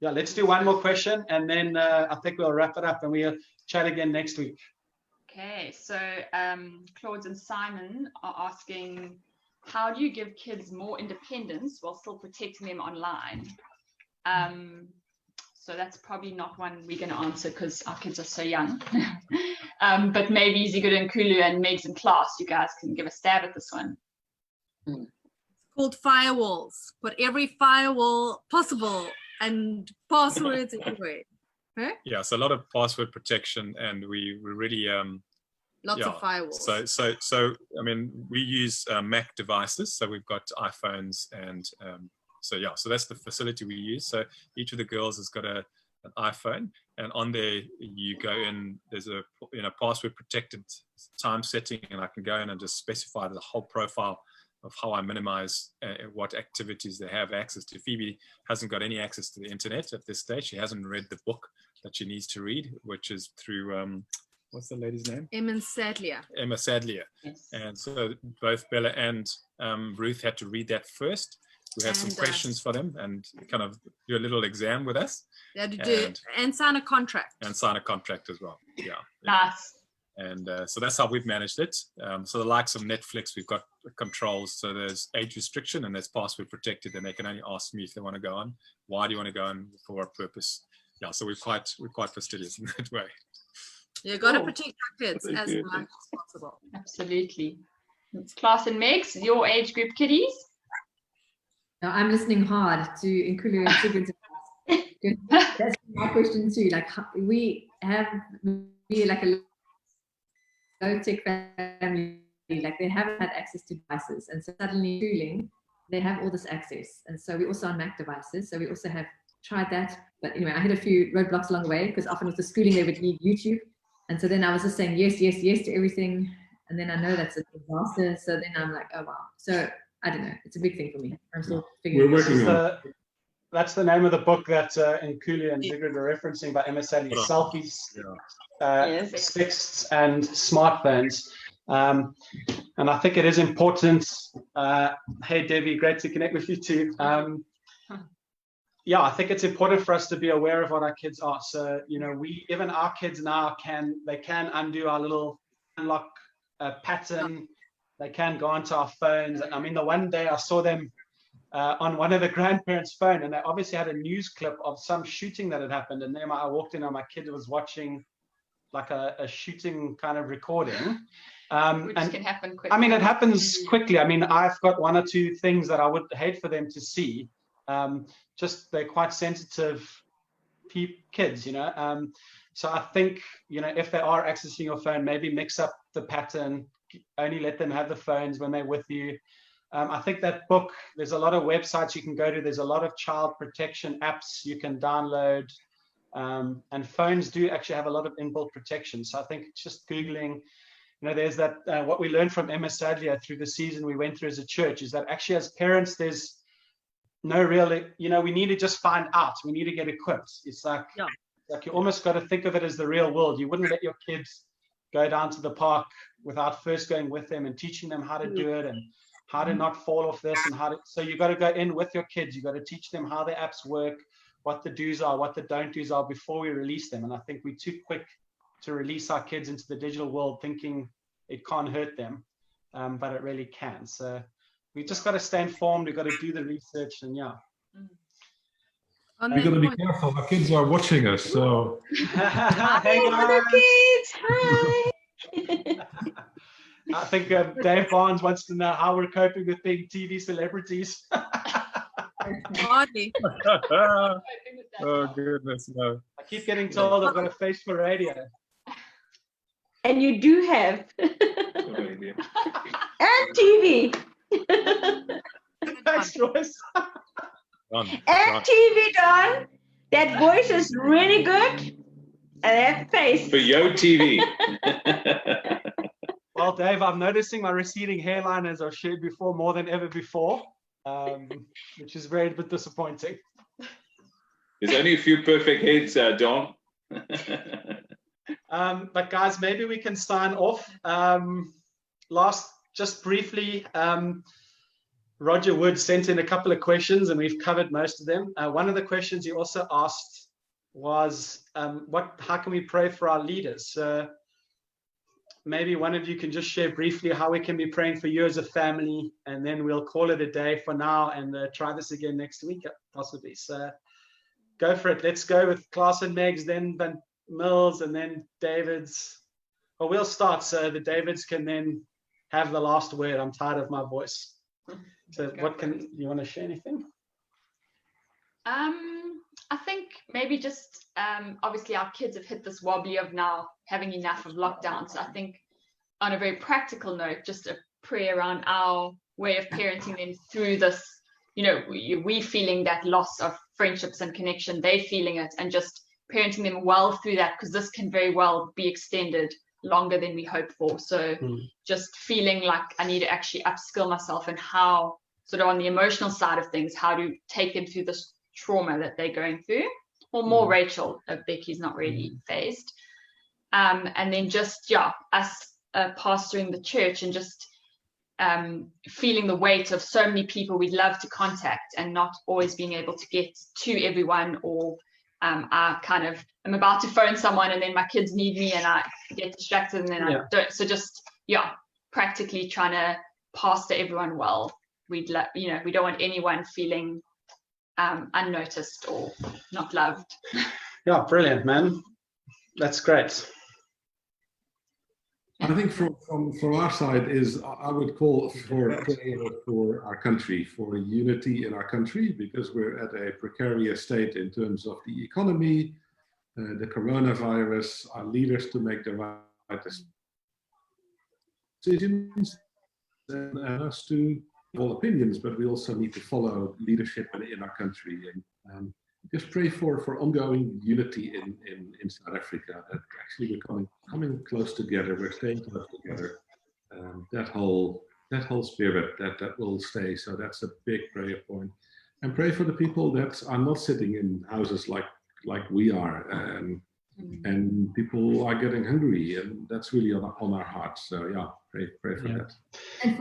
Yeah, let's do one more question, and then I think we'll wrap it up, and we'll chat again next week. Okay, so Claude and Simon are asking, how do you give kids more independence while still protecting them online? So that's probably not one we're going to answer because our kids are so young. But maybe Zigud and Kulu and Megs in class, you guys can give a stab at this one. It's called firewalls. Put every firewall possible and passwords everywhere. Huh? Yeah, so a lot of password protection, and we really lots of firewalls. So I mean, we use Mac devices, so we've got iPhones, and so that's the facility we use. So each of the girls has got an iPhone, and on there you go in. There's a password protected time setting, and I can go in and just specify the whole profile of how I minimize what activities they have access to. Phoebe hasn't got any access to the internet at this stage. She hasn't read the book that she needs to read, which is through, what's the lady's name? Emma Sadlier. Emma Sadlier. Yes. And so both Bella and Ruth had to read that first. We had some questions for them and kind of do a little exam with us. They had to do and sign a contract. And sign a contract as well. Yeah. Nice. And so that's how we've managed it. So the likes of Netflix, we've got controls. So there's age restriction and there's password protected, and they can only ask me if they want to go on. Why do you want to go on? For what purpose? Yeah, so we're quite fastidious in that way. You've got to protect your kids as much as possible. Absolutely. Class and Megs, your age group kiddies? No, I'm listening hard to Nkulu and Sigrid. That's my question too. Like we like a low-tech family, like they haven't had access to devices, and so suddenly schooling, they have all this access. And so we also on Mac devices, so we also have tried that. But anyway, I hit a few roadblocks along the way because often with the schooling they would need YouTube, and so then I was just saying yes to everything, and then I know that's a disaster. So then I'm like, oh wow. So I don't know. It's a big thing for me. I'm still figuring. We're working on. That's the name of the book that Nkulu and Sigrid were referencing by Emma Sadlier, Selfies, Texts, and Smartphones. And I think it is important. Hey, Debbie, great to connect with you too. Yeah, I think it's important for us to be aware of what our kids are. So, even our kids now can undo our little unlock pattern. They can go onto our phones. I mean, the one day I saw them on one of the grandparents' phone, and they obviously had a news clip of some shooting that had happened. And then I walked in and my kid was watching like a shooting kind of recording. Which can happen quickly. I mean, it happens quickly. I mean, I've got one or two things that I would hate for them to see. Just they're quite sensitive kids, So I think, if they are accessing your phone, maybe mix up the pattern, only let them have the phones when they're with you. I think that book, there's a lot of websites you can go to. There's a lot of child protection apps you can download. And phones do actually have a lot of inbuilt protection. So I think just Googling, there's that, what we learned from Emma Sadlier through the season we went through as a church is that actually as parents, there's no real, we need to just find out. We need to get equipped. It's like you almost got to think of it as the real world. You wouldn't let your kids go down to the park without first going with them and teaching them how to do it and how to not fall off this and so you got to go in with your kids. You got to teach them how the apps work, what the do's are, what the don't do's are before we release them. And I think we're too quick to release our kids into the digital world thinking it can't hurt them, but it really can. So we just got to stay informed. We've got to do the research and We've got to be careful. Our kids are watching us, so. Hey Other guys. kids, hi. I think Dave Barnes wants to know how we're coping with being TV celebrities. Hardly. Oh goodness, no. I keep getting told I've got a face for radio. And you do have. And TV. Thanks, Joyce. Done. And TV, Don. That voice is really good. And that face. For Yo TV. Well, Dave, I'm noticing my receding hairline, as I've shared before, more than ever before, which is very bit disappointing. There's only a few perfect heads, Don. But guys, maybe we can sign off. Just briefly, Roger Wood sent in a couple of questions, and we've covered most of them. One of the questions he also asked was, how can we pray for our leaders? Maybe one of you can just share briefly how we can be praying for you as a family, and then we'll call it a day for now and try this again next week, possibly. So go for it. Let's go with Klaas and Megs, then Van Mills, and then David's. Well, we'll start so the Davids can then have the last word. I'm tired of my voice. So you want to share anything? I think maybe just obviously our kids have hit this wobbly of now having enough of lockdown. So I think on a very practical note, just a prayer around our way of parenting them through this, we feeling that loss of friendships and connection, they feeling it, and just parenting them well through that, because this can very well be extended longer than we hope for. So just feeling like I need to actually upskill myself and how, sort of on the emotional side of things, how to take them through this trauma that they're going through. Or more Rachel, Becky's not really phased. And then just, us pastoring the church and just feeling the weight of so many people we'd love to contact and not always being able to get to everyone, or I kind of am about to phone someone and then my kids need me and I get distracted and then I don't. So just, practically trying to pastor everyone well. We don't want anyone feeling unnoticed or not loved. Yeah, brilliant, man. That's great. I think from our side is I would call for prayer for our country, for unity in our country, because we're at a precarious state in terms of the economy, the coronavirus, our leaders to make the right decisions, and us to have all opinions, but we also need to follow leadership in our country. And just pray for ongoing unity in South Africa. That actually we're coming close together. We're staying close together. That whole spirit that will stay. So that's a big prayer point. And pray for the people that are not sitting in houses like we are, and people are getting hungry, and that's really on our hearts. So pray for that.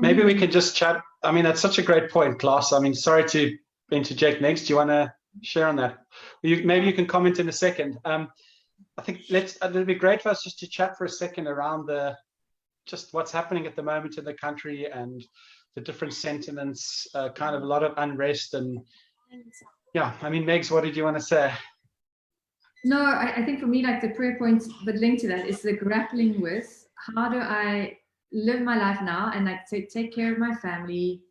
Maybe we can just chat. I mean, that's such a great point, Klaas. I mean, sorry to interject next. Do you want to share on that? Maybe you can comment in a second. I think it'll be great for us just to chat for a second around just what's happening at the moment in the country and the different sentiments, kind of a lot of unrest. And I mean, Megs, what did you want to say? No, I think for me, like the prayer point, but linked to that is the grappling with how do I live my life now and like take care of my family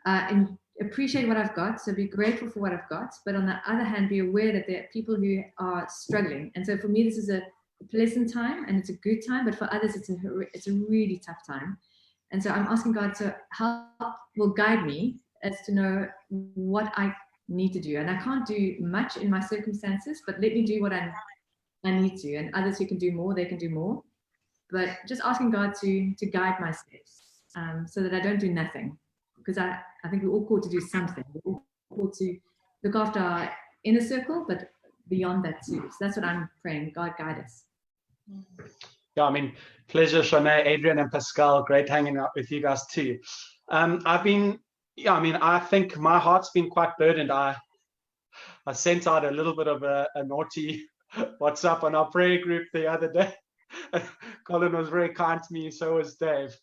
and appreciate what I've got, so be grateful for what I've got, but on the other hand be aware that there are people who are struggling. And so for me this is a pleasant time and it's a good time, but for others it's a really tough time. And so I'm asking God to help, will guide me as to know what I need to do. And I can't do much in my circumstances, but let me do what I need to, and others who can do more, they can do more. But just asking God to guide my steps, so that I don't do nothing. Because I think we're all called to do something. We're all called to look after our inner circle, but beyond that too. So that's what I'm praying. God guide us. Yeah, I mean, pleasure, Shanae, Adrian, and Pascal. Great hanging out with you guys too. I think my heart's been quite burdened. I sent out a little bit of a naughty WhatsApp on our prayer group the other day. Colin was very kind to me, so was Dave.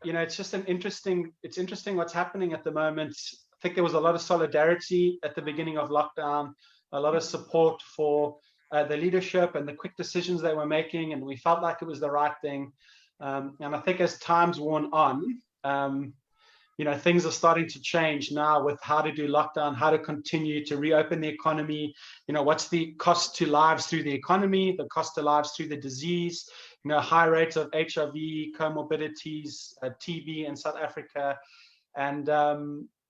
It's just it's interesting what's happening at the moment. think there was a lot of solidarity at the beginning of lockdown, a lot of support for the leadership and the quick decisions they were making, and we felt like it was the right thing. And I think as time's worn on, things are starting to change now with how to do lockdown, how to continue to reopen the economy. What's the cost to lives through the economy, the cost to lives through the disease, high rates of HIV, comorbidities, TB in South Africa. And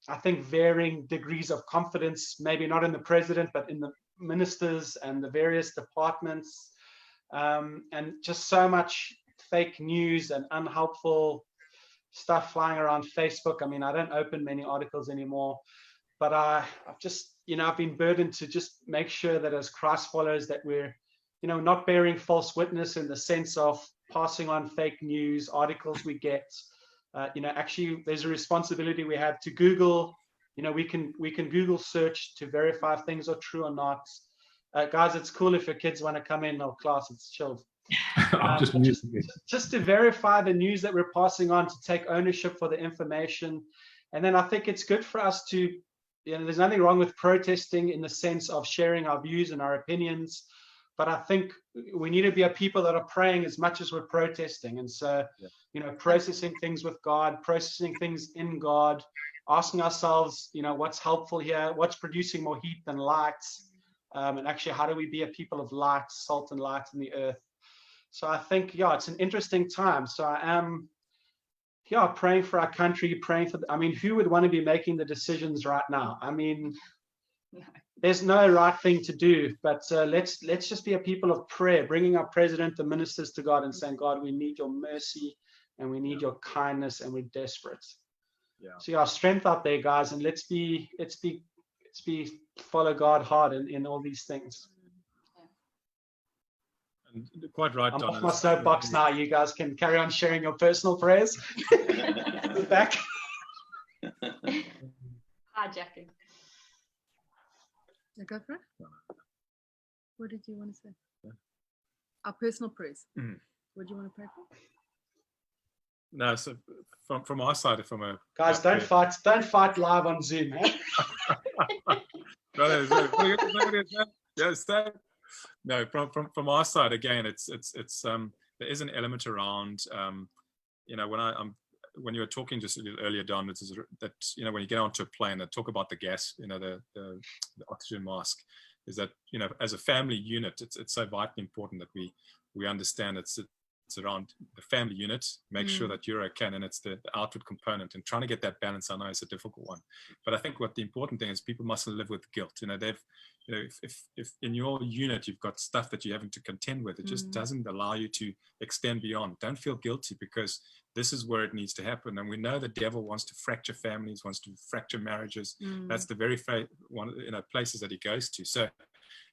I think varying degrees of confidence, maybe not in the president, but in the ministers and the various departments, and just so much fake news and unhelpful stuff flying around Facebook. I mean, I don't open many articles anymore, but I've just, I've been burdened to just make sure that as Christ followers that we're, not bearing false witness in the sense of passing on fake news articles we get. Actually, there's a responsibility we have to Google. We can Google search to verify if things are true or not. Guys, it's cool if your kids want to come in our class. It's chilled. Just to verify the news that we're passing on, to take ownership for the information. And then I think it's good for us to, there's nothing wrong with protesting in the sense of sharing our views and our opinions, but I think we need to be a people that are praying as much as we're protesting. And so, processing things with God, processing things in God, asking ourselves, what's helpful here, what's producing more heat than light, and actually how do we be a people of light, salt and light in the earth. So I think, it's an interesting time. So I am, praying for our country, praying for, who would want to be making the decisions right now? There's no right thing to do, but let's just be a people of prayer, bringing our president, the ministers to God and saying, God, we need your mercy and we need your kindness and we're desperate. So strength out there, guys, and let's follow God hard in all these things. And quite right, I'm Don. off my soapbox now. You guys can carry on sharing your personal prayers. Back. Hijacking. Go for it. What did you want to say? Our personal prayers. What do you want to pray for? No, so from our side, from a guys, don't fight live on Zoom. No, from our side again, it's there is an element around when you were talking just a little earlier, Don, that when you get onto a plane, they talk about the gas, the oxygen mask, is that as a family unit, it's so vitally important that we understand it's around the family unit, make sure that you're okay, and it's the outward component, and trying to get that balance. I know it's a difficult one, but I think what the important thing is, people mustn't live with guilt. If in your unit you've got stuff that you're having to contend with, it just doesn't allow you to extend beyond. Don't feel guilty, because this is where it needs to happen. And we know the devil wants to fracture families, wants to fracture marriages. That's the very places that he goes to. So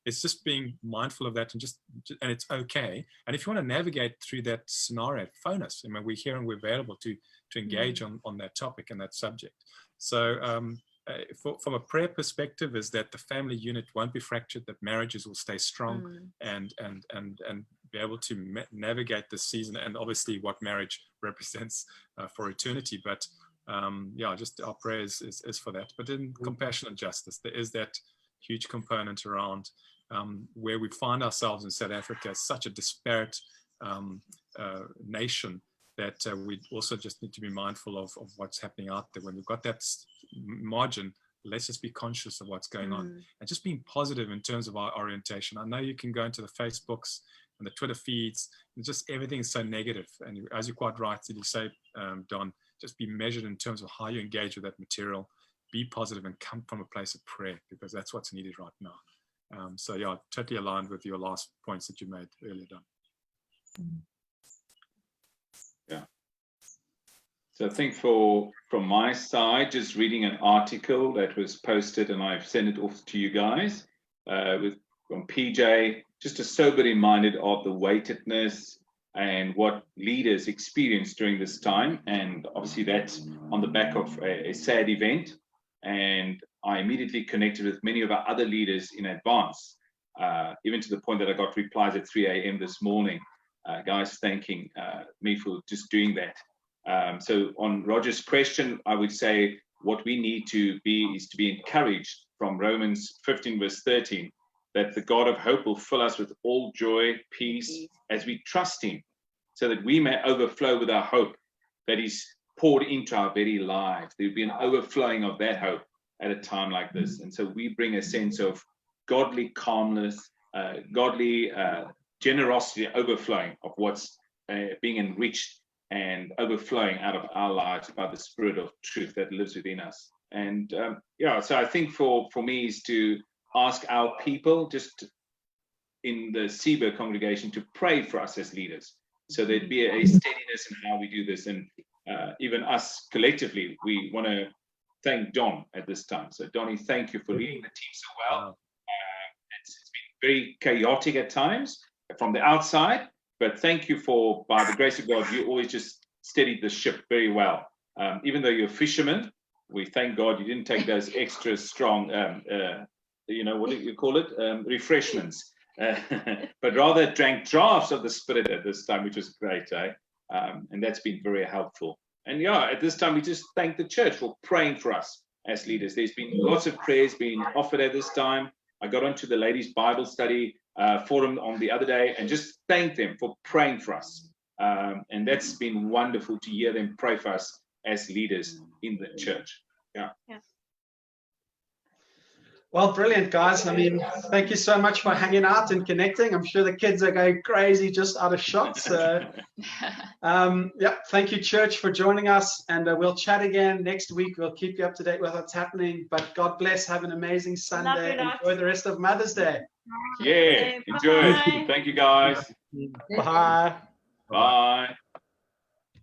it's just being mindful of that, and it's okay. And if you want to navigate through that scenario, phone us. We're here and we're available to engage on that topic and that subject. So from a prayer perspective, is that the family unit won't be fractured, that marriages will stay strong and be able to navigate this season, and obviously what marriage represents for eternity. But just our prayer is for that. But in compassion and justice, there is that huge component around where we find ourselves in South Africa, such a disparate nation, that we also just need to be mindful of what's happening out there. When we've got that margin, let's just be conscious of what's going on, and just being positive in terms of our orientation. I know you can go into the Facebooks and the Twitter feeds, and just everything's so negative. And as you quite right did you say, Don, just be measured in terms of how you engage with that material. Be positive and come from a place of prayer, because that's what's needed right now. Totally aligned with your last points that you made earlier, Don. Yeah. So I think from my side, just reading an article that was posted, and I've sent it off to you guys, from PJ, just a sober reminder of the weightedness and what leaders experience during this time. And obviously that's on the back of a sad event. And I immediately connected with many of our other leaders in advance, even to the point that I got replies at 3 a.m. this morning, guys thanking me for just doing that. So on Roger's question, I would say what we need to be is to be encouraged from Romans 15 verse 13, that the God of hope will fill us with all joy, peace, as we trust him, so that we may overflow with our hope that is poured into our very lives. There will be an overflowing of that hope at a time like this. And so we bring a sense of godly calmness, godly generosity, overflowing of what's being enriched and overflowing out of our lives by the Spirit of truth that lives within us. And so I think for me is to ask our people just in the CBerg congregation to pray for us as leaders, so there'd be a steadiness in how we do this. And even us collectively, we want to thank Don at this time. So Donnie, thank you for leading the team so well. It's been very chaotic at times from the outside, but thank you for, by the grace of God, you always just steadied the ship very well. Even though you're a fisherman, we thank God you didn't take those extra strong, what do you call it? Refreshments, but rather drank drafts of the Spirit at this time, which was great, eh? And that's been very helpful. And at this time, we just thank the church for praying for us as leaders. There's been lots of prayers being offered at this time. I got onto the ladies' Bible study forum on the other day and just thanked them for praying for us. And that's been wonderful to hear them pray for us as leaders in the church. Yeah. Well, brilliant, guys. I mean, thank you so much for hanging out and connecting. I'm sure the kids are going crazy just out of shots. Thank you, church, for joining us. And we'll chat again next week. We'll keep you up to date with what's happening. But God bless. Have an amazing Sunday. Enjoy the rest of Mother's Day. Yeah, enjoy it. Thank you, guys. Bye. Bye.